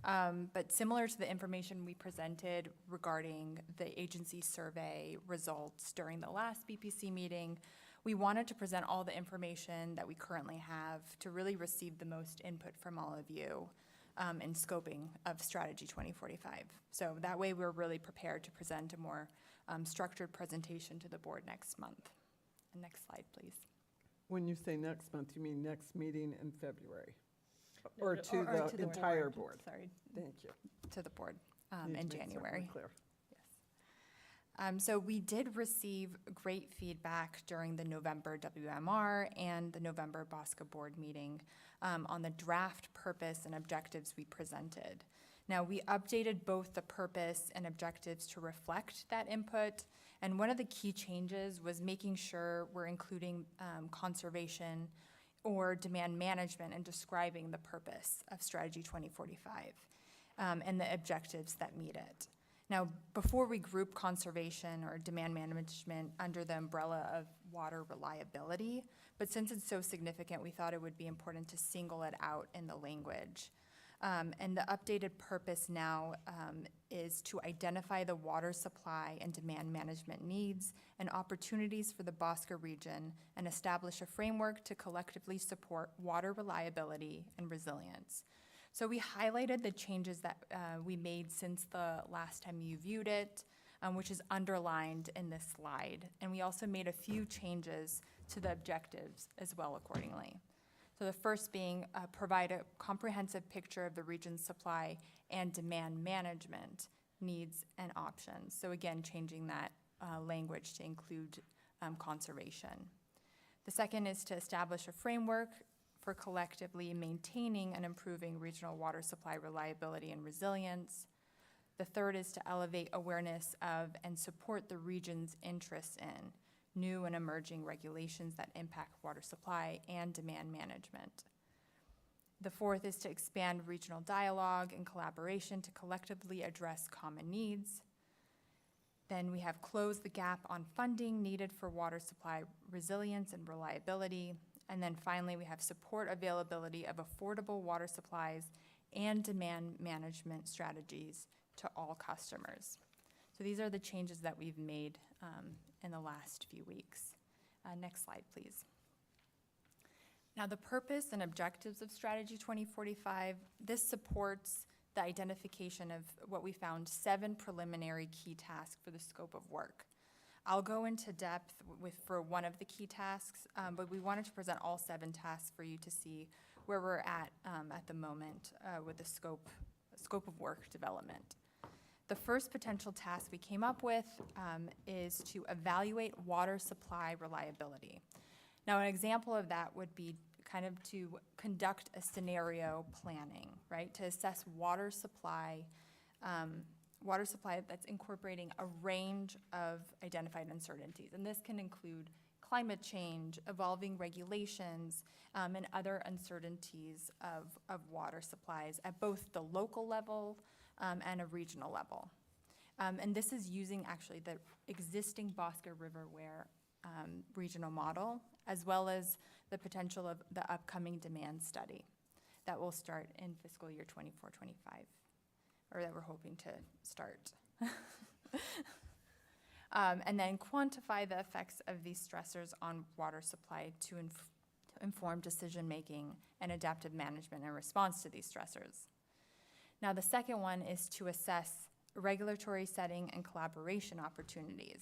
But similar to the information we presented regarding the agency survey results during the last BPC meeting, we wanted to present all the information that we currently have to really receive the most input from all of you in scoping of Strategy 2045. So that way we're really prepared to present a more structured presentation to the board next month. Next slide, please. When you say next month, you mean next meeting in February? Or to Or the entire board? Sorry. Thank you. To the board Need to in make certain we're January. clear. So we did receive great feedback during the November WMR and the November BAWSCA board meeting on the draft purpose and objectives we presented. Now, we updated both the purpose and objectives to reflect that input, and one of the key changes was making sure we're including conservation or demand management and describing the purpose of Strategy 2045 and the objectives that meet it. Now, before we group conservation or demand management under the umbrella of water reliability, but since it's so significant, we thought it would be important to single it out in the language. And the updated purpose now is to identify the water supply and demand management needs and opportunities for the BAWSCA region and establish a framework to collectively support water reliability and resilience. So we highlighted the changes that we made since the last time you viewed it, which is underlined in this slide. And we also made a few changes to the objectives as well accordingly. So the first being provide a comprehensive picture of the region's supply and demand management needs and options. So again, changing that language to include conservation. The second is to establish a framework for collectively maintaining and improving regional water supply reliability and resilience. The third is to elevate awareness of and support the region's interests in new and emerging regulations that impact water supply and demand management. The fourth is to expand regional dialogue and collaboration to collectively address common needs. Then we have closed the gap on funding needed for water supply resilience and reliability. And then finally, we have support availability of affordable water supplies and demand management strategies to all customers. So these are the changes that we've made in the last few weeks. Next slide, please. Now, the purpose and objectives of Strategy 2045, this supports the identification of what we found 7 preliminary key tasks for the scope of work. I'll go into depth for one of the key tasks, but we wanted to present all 7 tasks for you to see where we're at the moment with the scope of work development. The first potential task we came up with is to evaluate water supply reliability. Now, an example of that would be kind of to conduct a scenario planning, right? To assess water supply that's incorporating a range of identified uncertainties. And this can include climate change, evolving regulations, and other uncertainties of water supplies at both the local level and a regional level. And this is using actually the existing BAWSCA Riverware regional model, as well as the potential of the upcoming demand study that will start in fiscal year 24-25, or that we're hoping to start. And then quantify the effects of these stressors on water supply to inform decision-making and adaptive management in response to these stressors. Now, the second one is to assess regulatory setting and collaboration opportunities.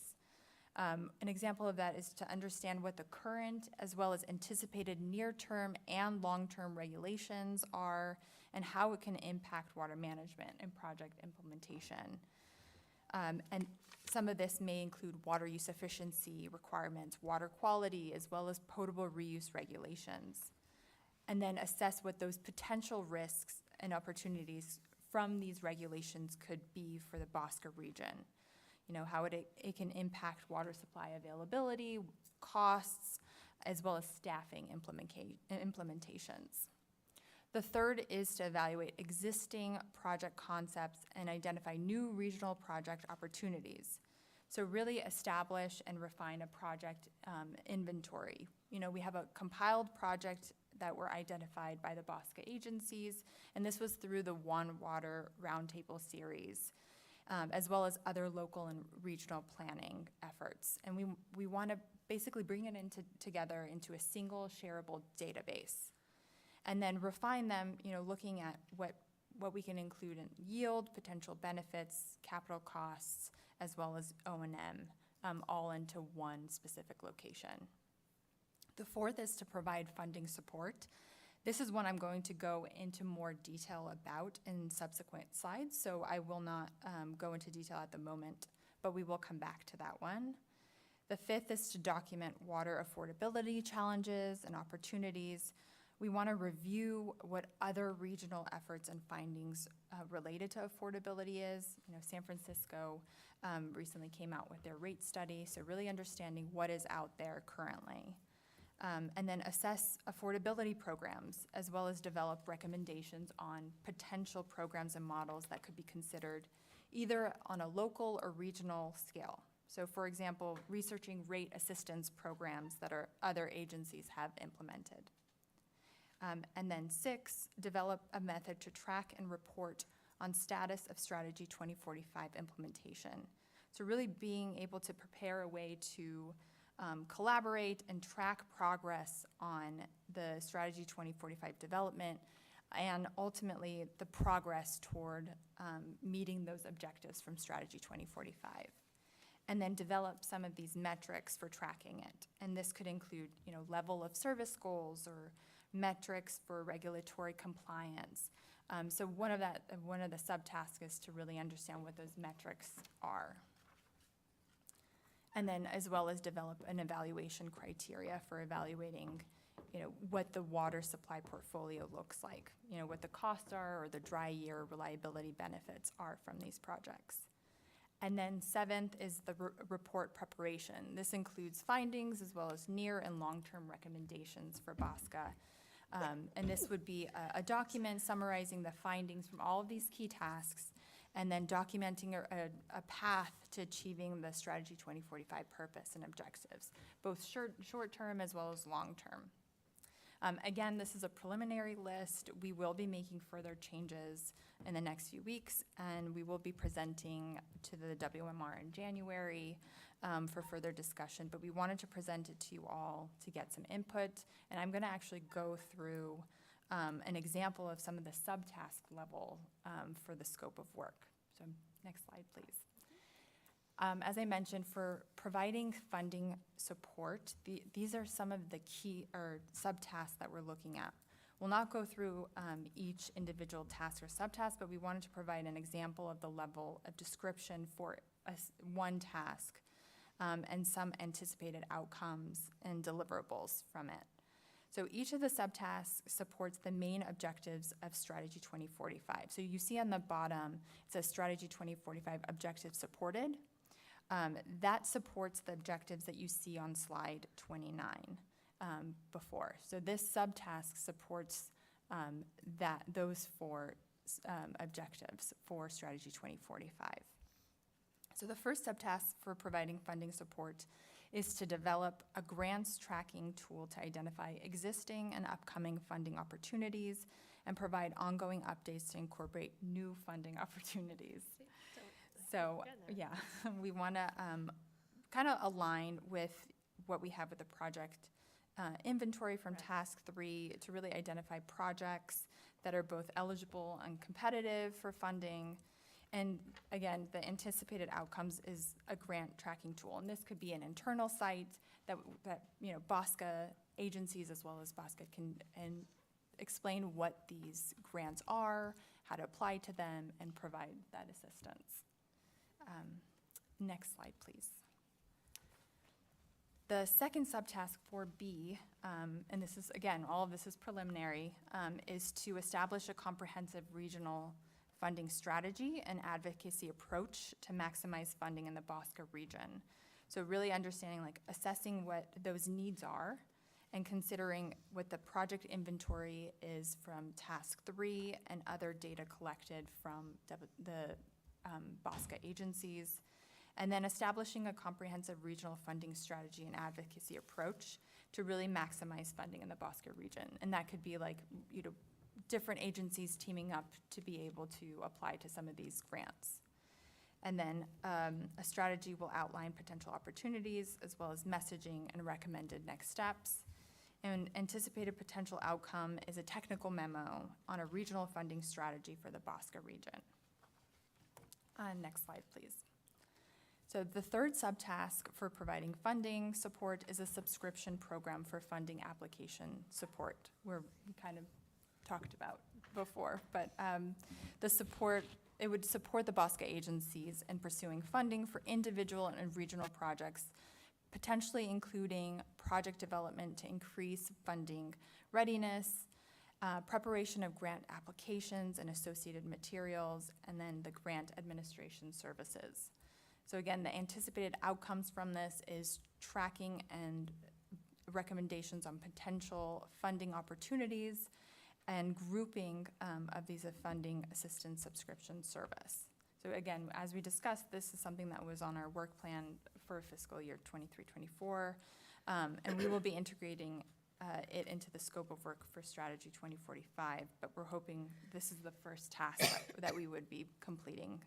An example of that is to understand what the current as well as anticipated near-term and long-term regulations are and how it can impact water management and project implementation. And some of this may include water use efficiency requirements, water quality, as well as potable reuse regulations. And then assess what those potential risks and opportunities from these regulations could be for the BAWSCA region. You know, how it can impact water supply availability, costs, as well as staffing implementations. The third is to evaluate existing project concepts and identify new regional project opportunities. So really establish and refine a project inventory. You know, we have a compiled project that were identified by the BAWSCA agencies, and this was through the One Water Roundtable series, as well as other local and regional planning efforts. And we want to basically bring it together into a single shareable database. And then refine them, you know, looking at what we can include in yield, potential benefits, capital costs, as well as O&M, all into one specific location. The fourth is to provide funding support. This is one I'm going to go into more detail about in subsequent slides, so I will not go into detail at the moment, but we will come back to that one. The fifth is to document water affordability challenges and opportunities. We want to review what other regional efforts and findings related to affordability is. You know, San Francisco recently came out with their rate study, so really understanding what is out there currently. And then assess affordability programs, as well as develop recommendations on potential programs and models that could be considered either on a local or regional scale. So for example, researching rate assistance programs that other agencies have implemented. And then 6, develop a method to track and report on status of Strategy 2045 implementation. So really being able to prepare a way to collaborate and track progress on the Strategy 2045 development and ultimately the progress toward meeting those objectives from Strategy 2045. And then develop some of these metrics for tracking it. And this could include, you know, level of service goals or metrics for regulatory compliance. So one of the subtasks is to really understand what those metrics are. And then as well as develop an evaluation criteria for evaluating, you know, what the water supply portfolio looks like, you know, what the costs are or the dry year reliability benefits are from these projects. And then 7th is the report preparation. This includes findings as well as near and long-term recommendations for BAWSCA. And this would be a document summarizing the findings from all of these key tasks and then documenting a path to achieving the Strategy 2045 purpose and objectives, both short-term as well as long-term. Again, this is a preliminary list. We will be making further changes in the next few weeks, and we will be presenting to the WMR in January for further discussion, but we wanted to present it to you all to get some input, and I'm going to actually go through an example of some of the subtask level for the scope of work. So next slide, please. As I mentioned, for providing funding support, these are some of the key or subtasks that we're looking at. We'll not go through each individual task or subtask, but we wanted to provide an example of the level of description for one task and some anticipated outcomes and deliverables from it. So each of the subtasks supports the main objectives of Strategy 2045. So you see on the bottom, it says Strategy 2045 objectives supported. That supports the objectives that you see on slide 29 before. So this subtask supports those four objectives for Strategy 2045. So the first subtask for providing funding support is to develop a grants tracking tool to identify existing and upcoming funding opportunities and provide ongoing updates to incorporate new funding opportunities. So, yeah, we want to kind of align with what we have with the project inventory from Task 3 to really identify projects that are both eligible and competitive for funding. And again, the anticipated outcomes is a grant tracking tool. And this could be an internal site that BAWSCA agencies as well as BAWSCA can explain what these grants are, how to apply to them, and provide that assistance. Next slide, please. The second subtask 4B, and this is, again, all of this is preliminary, is to establish a comprehensive regional funding strategy and advocacy approach to maximize funding in the BAWSCA region. So really understanding, assessing what those needs are and considering what the project inventory is from Task 3 and other data collected from the BAWSCA agencies, and then establishing a comprehensive regional funding strategy and advocacy approach to really maximize funding in the BAWSCA region. And that could be different agencies teaming up to be able to apply to some of these grants. And then a strategy will outline potential opportunities as well as messaging and recommended next steps. And anticipated potential outcome is a technical memo on a regional funding strategy for the BAWSCA region. Next slide, please. So the third subtask for providing funding support is a subscription program for funding application support, where we kind of talked about before, but it would support the BAWSCA agencies in pursuing funding for individual and regional projects, potentially including project development to increase funding readiness, preparation of grant applications and associated materials, and then the grant administration services. So again, the anticipated outcomes from this is tracking and recommendations on potential funding opportunities and grouping of these funding assistance subscription service. So again, as we discussed, this is something that was on our work plan for fiscal year 23-24, and we will be integrating it into the scope of work for Strategy 2045, but we're hoping this is the first task that we would be completing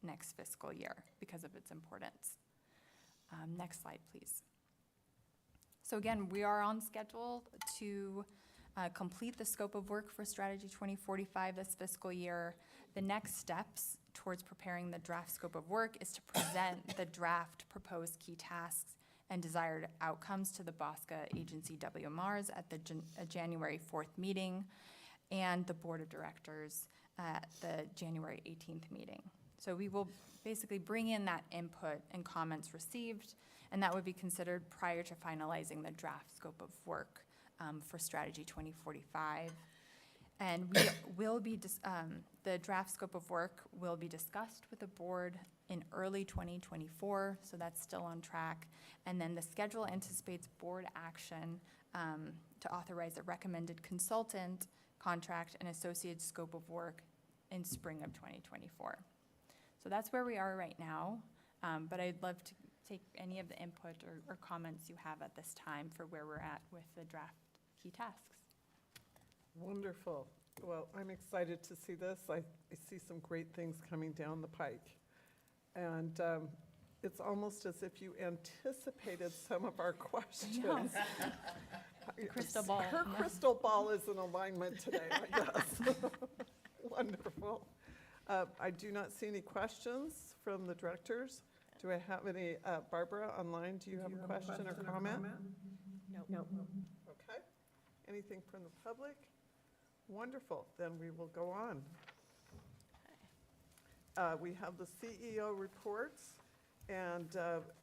next fiscal year because of its importance. Next slide, please. So again, we are on schedule to complete the scope of work for Strategy 2045 this fiscal year. The next steps towards preparing the draft scope of work is to present the draft proposed key tasks and desired outcomes to the BAWSCA agency WMRs at the January 4th meeting and the Board of Directors at the January 18th meeting. So we will basically bring in that input and comments received, and that would be considered prior to finalizing the draft scope of work for Strategy 2045. And we will be, the draft scope of work will be discussed with the board in early 2024, so that's still on track. And then the schedule anticipates board action to authorize a recommended consultant contract and associated scope of work in spring of 2024. So that's where we are right now, but I'd love to take any of the input or comments you have at this time for where we're at with the draft key tasks. Wonderful. Well, I'm excited to see this. I see some great things coming down the pike. And it's almost as if you anticipated some of our questions. Crystal ball. Her crystal ball is in alignment today, I guess. Wonderful. I do not see any questions from the directors. Do I have any? Barbara, online, do you have a question or comment? No. Okay. Anything from the public? Wonderful. Then we will go on. We have the CEO reports, And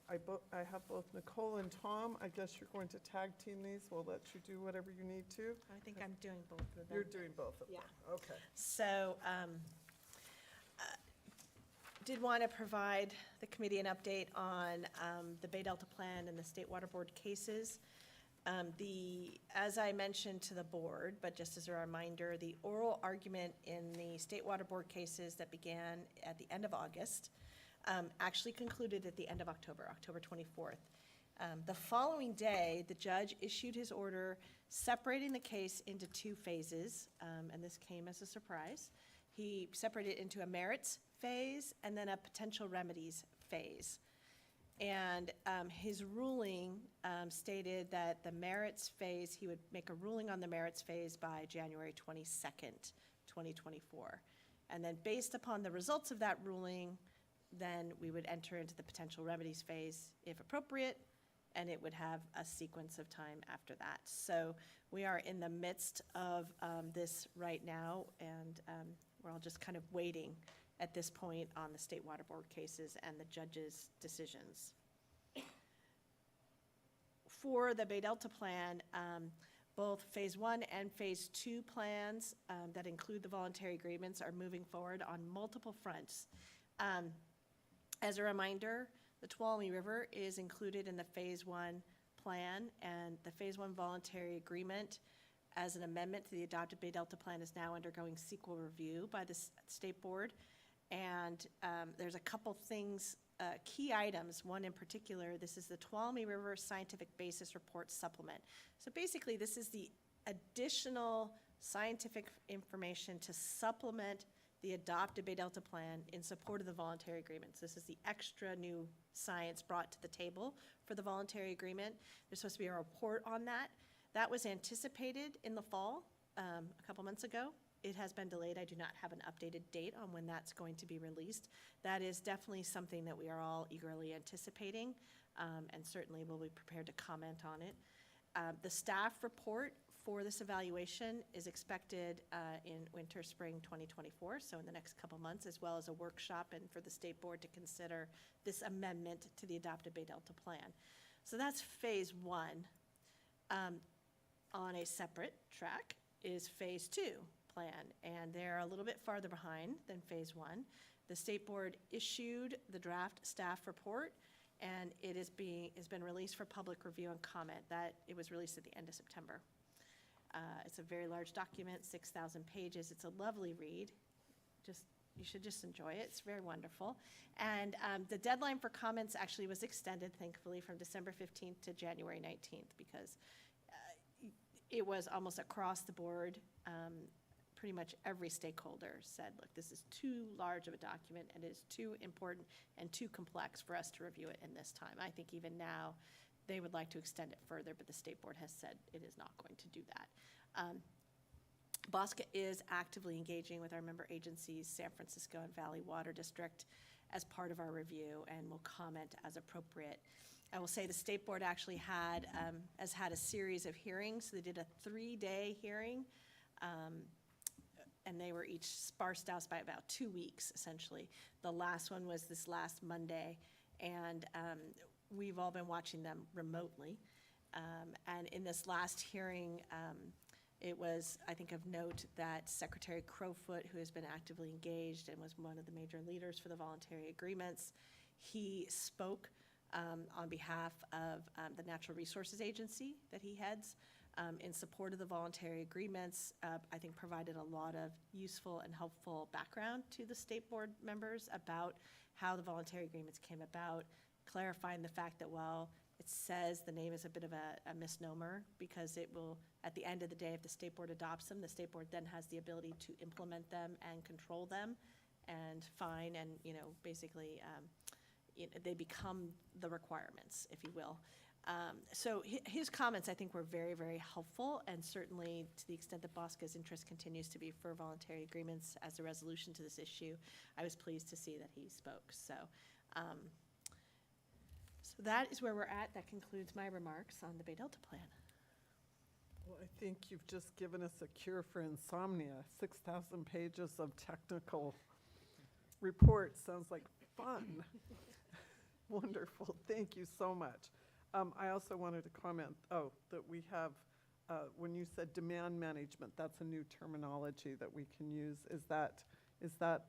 I have both Nicole and Tom. I guess you're going to tag team these. We'll let you do whatever you need to. I think I'm doing both of them. You're doing both of them? Yeah. Okay. So, did want to provide the committee an update on the Bay Delta Plan and the State Water Board cases. As I mentioned to the board, but just as a reminder, the oral argument in the State Water Board cases that began at the end of August actually concluded at the end of October, October 24th. The following day, the judge issued his order separating the case into two phases, and this came as a surprise. He separated it into a merits phase and then a potential remedies phase. And his ruling stated that the merits phase, he would make a ruling on the merits phase by January 22nd, 2024. And then based upon the results of that ruling, then we would enter into the potential remedies phase if appropriate, and it would have a sequence of time after that. So we are in the midst of this right now, and we're all just kind of waiting at this point on the State Water Board cases and the judge's decisions. For the Bay Delta Plan, both Phase 1 and Phase 2 plans that include the voluntary agreements are moving forward on multiple fronts. As a reminder, the Tuolumne River is included in the Phase 1 plan, and the Phase 1 voluntary agreement as an amendment to the adopted Bay Delta Plan is now undergoing CEQA review by the State Board. And there's a couple things, key items. One in particular, this is the Tuolumne River Scientific Basis Report Supplement. So basically, this is the additional scientific information to supplement the adopted Bay Delta Plan in support of the voluntary agreements. This is the extra new science brought to the table for the voluntary agreement. There's supposed to be a report on that. That was anticipated in the fall a couple months ago. It has been delayed. I do not have an updated date on when that's going to be released. That is definitely something that we are all eagerly anticipating, and certainly will be prepared to comment on it. The staff report for this evaluation is expected in winter, spring 2024, so in the next couple months, as well as a workshop and for the State Board to consider this amendment to the adopted Bay Delta Plan. So that's Phase 1. On a separate track is Phase 2 plan, and they're a little bit farther behind than Phase 1. The State Board issued the draft staff report, and it has been released for public review and comment. That it was released at the end of September. It's a very large document, 6,000 pages. It's a lovely read. You should just enjoy it. It's very wonderful. And the deadline for comments actually was extended, thankfully, from December 15th to January 19th, because it was almost across the board. Pretty much every stakeholder said, look, this is too large of a document and it is too important and too complex for us to review it in this time. I think even now they would like to extend it further, but the State Board has said it is not going to do that. BAWSCA is actively engaging with our member agencies, San Francisco and Valley Water District, as part of our review, and will comment as appropriate. I will say the State Board actually has had a series of hearings. They did a 3-day hearing, and they were each sparsed out by about 2 weeks, essentially. The last one was this last Monday, and we've all been watching them remotely. And in this last hearing, it was, I think, of note that Secretary Crowfoot, who has been actively engaged and was one of the major leaders for the voluntary agreements, he spoke on behalf of the Natural Resources Agency that he heads in support of the voluntary agreements. I think provided a lot of useful and helpful background to the State Board members about how the voluntary agreements came about, clarifying the fact that while it says the name is a bit of a misnomer, because it will, at the end of the day, if the State Board adopts them, the State Board then has the ability to implement them and control them and fine and, basically they become the requirements, if you will. So his comments, I think, were very, very helpful, and certainly to the extent that BAWSCA's interest continues to be for voluntary agreements as a resolution to this issue, I was pleased to see that he spoke. So that is where we're at. That concludes my remarks on the Bay Delta Plan. Well, I think you've just given us a cure for insomnia. 6,000 pages of technical report sounds like fun. Wonderful, thank you so much. I also wanted to comment, that we have, when you said demand management, that's a new terminology that we can use. Is that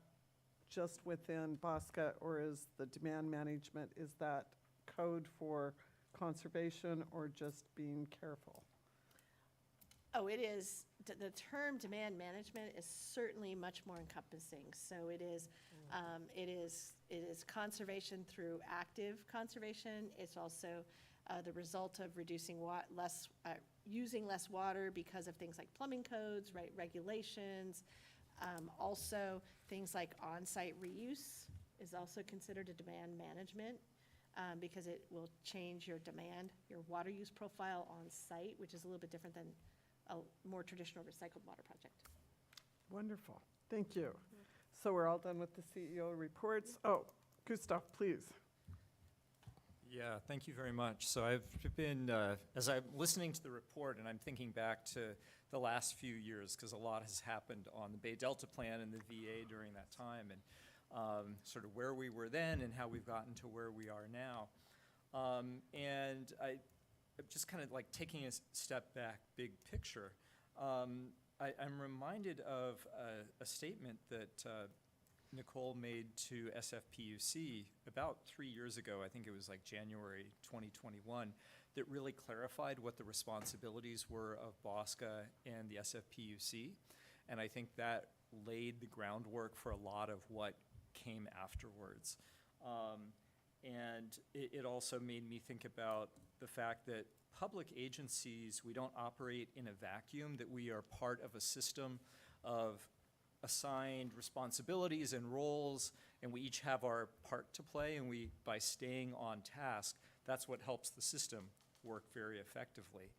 just within BAWSCA, or is the demand management, is that code for conservation or just being careful? Oh, it is, the term demand management is certainly much more encompassing. So it is conservation through active conservation. It's also the result of reducing using less water because of things like plumbing codes, right, regulations. Also, things like on-site reuse is also considered a demand management because it will change your demand, your water use profile on site, which is a little bit different than a more traditional recycled water project. Wonderful, thank you. So we're all done with the CEO reports. Oh, Gustav, please. Yeah, thank you very much. So I've been, as I'm listening to the report, and I'm thinking back to the last few years, because a lot has happened on the Bay Delta Plan and the VA during that time, and sort of where we were then and how we've gotten to where we are now. And I'm just kind of like taking a step back, big picture. I'm reminded of a statement that Nicole made to SFPUC about 3 years ago, I think it was like January 2021, that really clarified what the responsibilities were of BAWSCA and the SFPUC. And I think that laid the groundwork for a lot of what came afterwards. And it also made me think about the fact that public agencies, we don't operate in a vacuum, that we are part of a system of assigned responsibilities and roles, and we each have our part to play, and by staying on task, that's what helps the system work very effectively.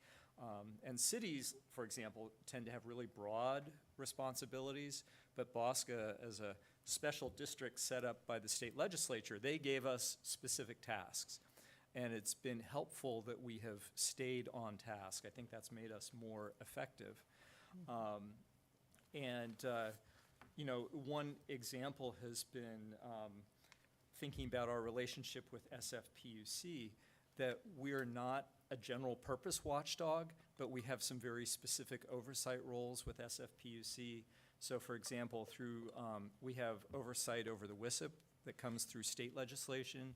And cities, for example, tend to have really broad responsibilities, but BAWSCA, as a special district set up by the state legislature, they gave us specific tasks. And it's been helpful that we have stayed on task. I think that's made us more effective. You know, one example has been thinking about our relationship with SFPUC, that we're not a general purpose watchdog, but we have some very specific oversight roles with SFPUC. So for example, we have oversight over the WISIP that comes through state legislation.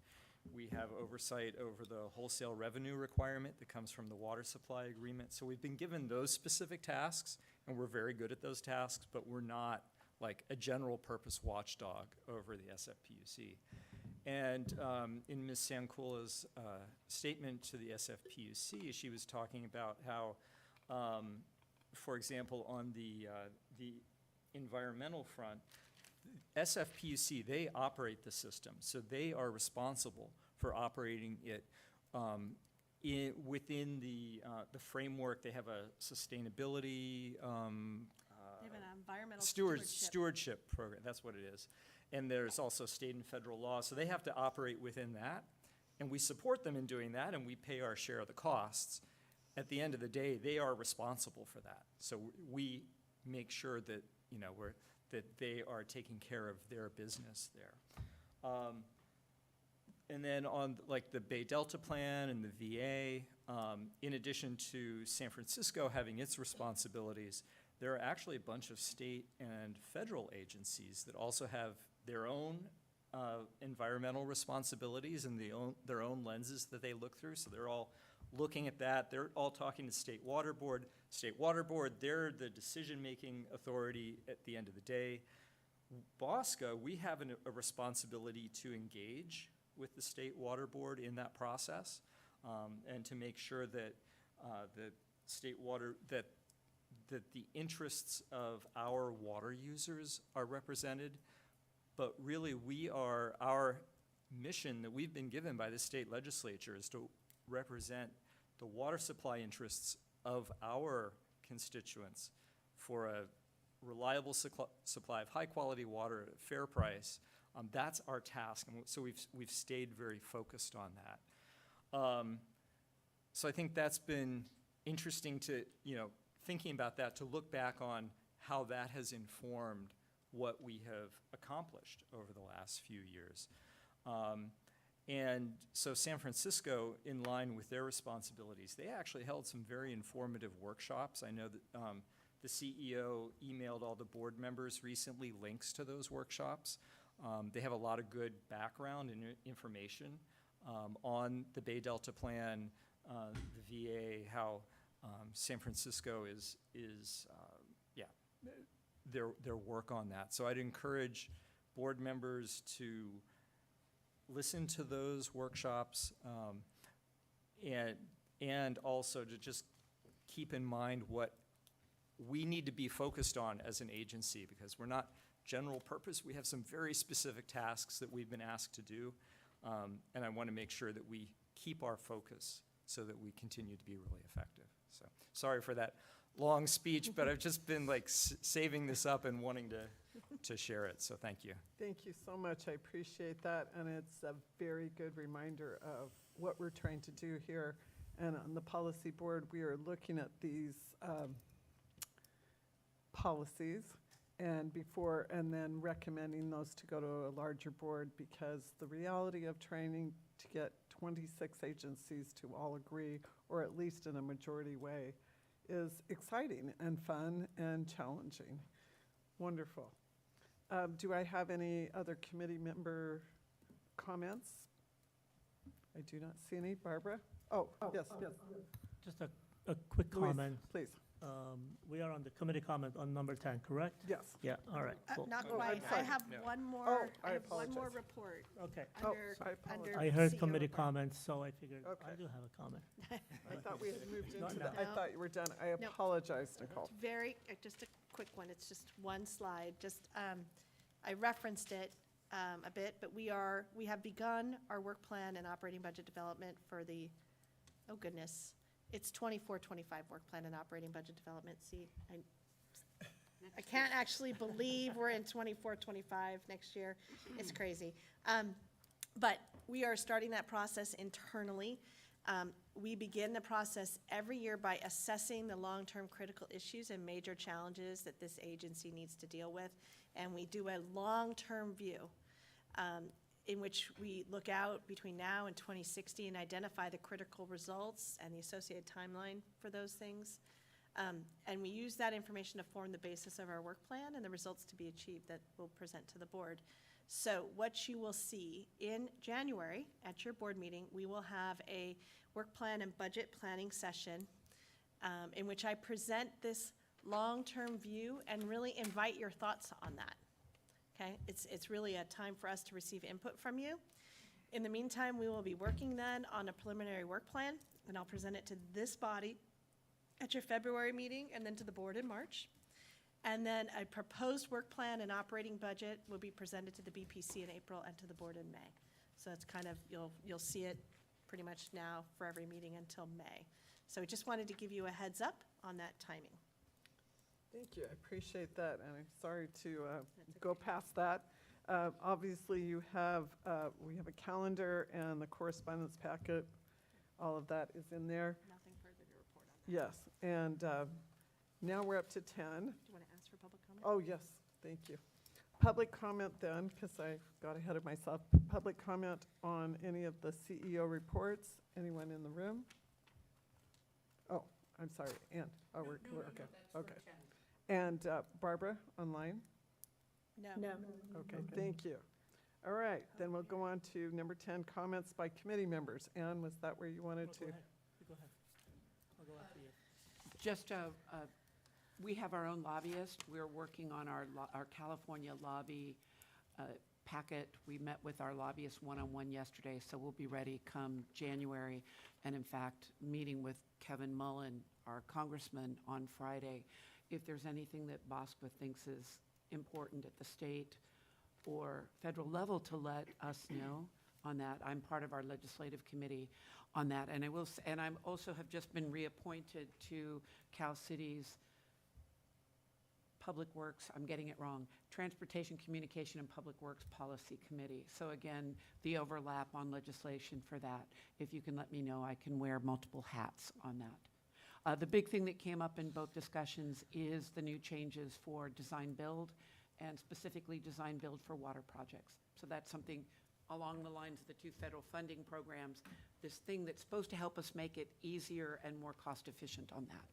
We have oversight over the wholesale revenue requirement that comes from the water supply agreement. So we've been given those specific tasks, and we're very good at those tasks, but we're not like a general purpose watchdog over the SFPUC. And in Ms. Sankula's statement to the SFPUC, she was talking about how, for example, on the environmental front, SFPUC, they operate the system, so they are responsible for operating it within the framework. They have a sustainability They have an environmental stewardship program, that's what it is. And there's also state and federal law, so they have to operate within that. And we support them in doing that, and we pay our share of the costs. At the end of the day, they are responsible for that. So we make sure that, you know, that they are taking care of their business there. And then on like the Bay Delta Plan and the VA, in addition to San Francisco having its responsibilities, there are actually a bunch of state and federal agencies that also have their own environmental responsibilities and their own lenses that they look through. So they're all looking at that. They're all talking to State Water Board. State Water Board, they're the decision-making authority at the end of the day. BAWSCA, we have a responsibility to engage with the State Water Board in that process, and to make sure that the state water, that the interests of our water users are represented. But really, our mission that we've been given by the state legislature is to represent the water supply interests of our constituents for a reliable supply of high-quality water at a fair price. That's our task, and so we've stayed very focused on that. So I think that's been interesting to, you know, thinking about that, to look back on how that has informed what we have accomplished over the last few years. And so San Francisco, in line with their responsibilities, they actually held some very informative workshops. I know that the CEO emailed all the board members recently links to those workshops. They have a lot of good background and information on the Bay Delta Plan, the VA, how San Francisco is their work on that. So I'd encourage board members to listen to those workshops and also to just keep in mind what we need to be focused on as an agency, because we're not general purpose. We have some very specific tasks that we've been asked to do, and I want to make sure that we keep our focus so that we continue to be really effective. So sorry for that long speech, but I've just been like saving this up and wanting to share it, so thank you. Thank you so much. I appreciate that, and it's a very good reminder of what we're trying to do here. And on the policy board, we are looking at these policies and then recommending those to go to a larger board, because the reality of trying to get 26 agencies to all agree, or at least in a majority way, is exciting and fun and challenging. Wonderful. Do I have any other committee member comments? I do not see any. Barbara? Oh, yes. Just a quick Luis, comment. please. We are on the committee comment on number 10, correct? Yes. Yeah, all right, cool. Not Oh, I'm quite. I sorry. have No. one Oh, more, I I have one more apologize. report. Okay. Under, I apologize. under I heard CEO committee report. comments, so I figured Okay. I do have a comment. I thought we had moved Not into now. that. I No. thought you were done. I No. apologize, Nicole. Very, just a quick one, it's just one slide, just, I referenced it a bit, but we have begun our work plan and operating budget development for the, oh goodness, it's 24-25 work plan and operating budget development. See, I can't actually believe we're in 24-25 next year. It's crazy. But we are starting that process internally. We begin the process every year by assessing the long-term critical issues and major challenges that this agency needs to deal with. And we do a long-term view in which we look out between now and 2060 and identify the critical results and the associated timeline for those things. And we use that information to form the basis of our work plan and the results to be achieved that we'll present to the board. So what you will see in January at your board meeting, we will have a work plan and budget planning session in which I present this long-term view and really invite your thoughts on that. Okay, it's really a time for us to receive input from you. In the meantime, we will be working then on a preliminary work plan, and I'll present it to this body at your February meeting and then to the board in March. And then a proposed work plan and operating budget will be presented to the BPC in April and to the board in May. So it's kind of, you'll see it pretty much now for every meeting until May. So we just wanted to give you a heads up on that timing. Thank you, I appreciate that, and I'm sorry to go past that. Obviously, we have a calendar and the correspondence packet, all of that is in there. Nothing further to report on that. Yes, and now we're up to 10. Do you want to ask for public comment? Oh, yes, thank you. Public comment then, because I got ahead of myself. Public comment on any of the CEO reports. Anyone in the room? Oh, I'm sorry, Ann. Oh, we're okay. Okay. And Barbara, online? No. Okay, thank you. All right, then we'll go on to number 10, comments by committee members. Ann, was that where you wanted to? Go ahead. Go ahead. I'll go after you. Just, we have our own lobbyist. We're working on our California lobby packet. We met with our lobbyist one-on-one yesterday, so we'll be ready come January. And in fact, meeting with Kevin Mullen, our congressman, on Friday. If there's anything that BAWSCA thinks is important at the state or federal level to let us know on that. I'm part of our legislative committee on that. And I'm also have just been reappointed to Cal City's Public Works, I'm getting it wrong, Transportation, Communication, and Public Works Policy Committee. So again, the overlap on legislation for that. If you can let me know, I can wear multiple hats on that. The big thing that came up in both discussions is the new changes for design build, and specifically design build for water projects. So that's something along the lines of the 2 federal funding programs, this thing that's supposed to help us make it easier and more cost-efficient on that.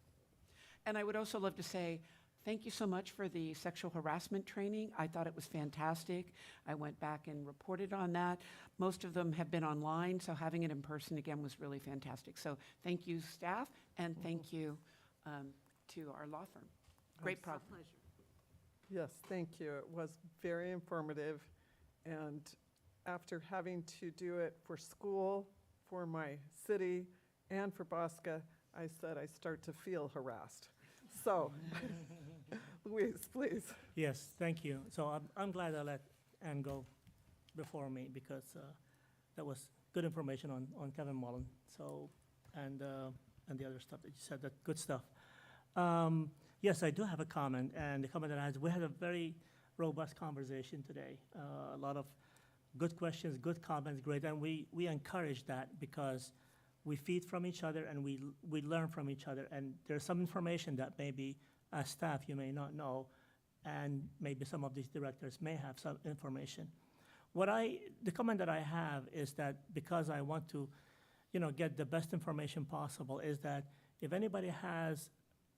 And I would also love to say, thank you so much for the sexual harassment training. I thought it was fantastic. I went back and reported on that. Most of them have been online, so having it in person again was really fantastic. So thank you, staff, and thank you to our law firm. Great problem. Pleasure. Yes, thank you. It was very informative. And after having to do it for school, for my city, and for BAWSCA, I said I start to feel harassed. So, Luis, please. Yes, thank you. So I'm glad I let Ann go before me because that was good information on Kevin Mullen. So, and the other stuff that you said, that good stuff. Yes, I do have a comment, and the comment that I had, we had a very robust conversation today. A lot of good questions, good comments, great, and we encourage that because we feed from each other and we learn from each other, and there's some information that maybe as staff you may not know, and maybe some of these directors may have some information. The comment that I have is that because I want to, get the best information possible, is that if anybody has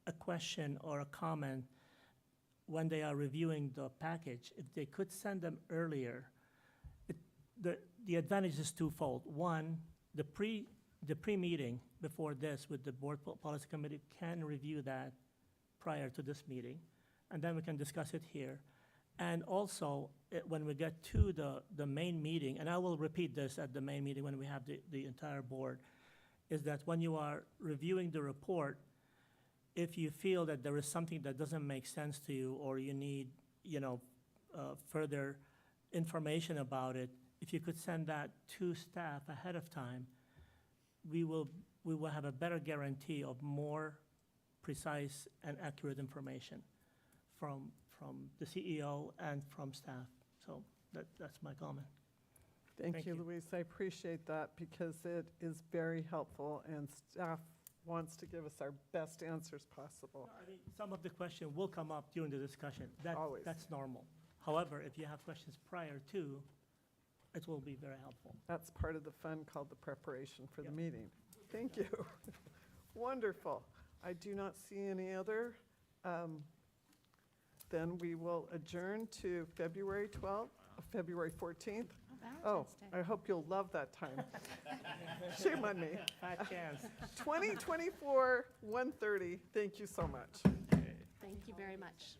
a question or a comment when they are reviewing the package, if they could send them earlier, the advantage is twofold. One, the pre-meeting before this with the board policy committee can review that prior to this meeting, and then we can discuss it here. And also, when we get to the main meeting, and I will repeat this at the main meeting when we have the entire board, is that when you are reviewing the report, if you feel that there is something that doesn't make sense to you, or you need, further information about it, if you could send that to staff ahead of time, we will have a better guarantee of more precise and accurate information from the CEO and from staff. So that's my comment. Thank you, Luis. I appreciate that because it is very helpful, and staff wants to give us our best answers possible. I mean, some of the question will come up during the discussion. Always. That's normal. However, if you have questions prior to, it will be very helpful. That's part of the fun called the preparation for the meeting. Thank you. Wonderful. I do not see any other. Then we will adjourn to February 12th, February 14th. Oh, I hope you'll love that time. Shame on me. Fat chance. 2024, 1:30. Thank you so much. Thank you very much.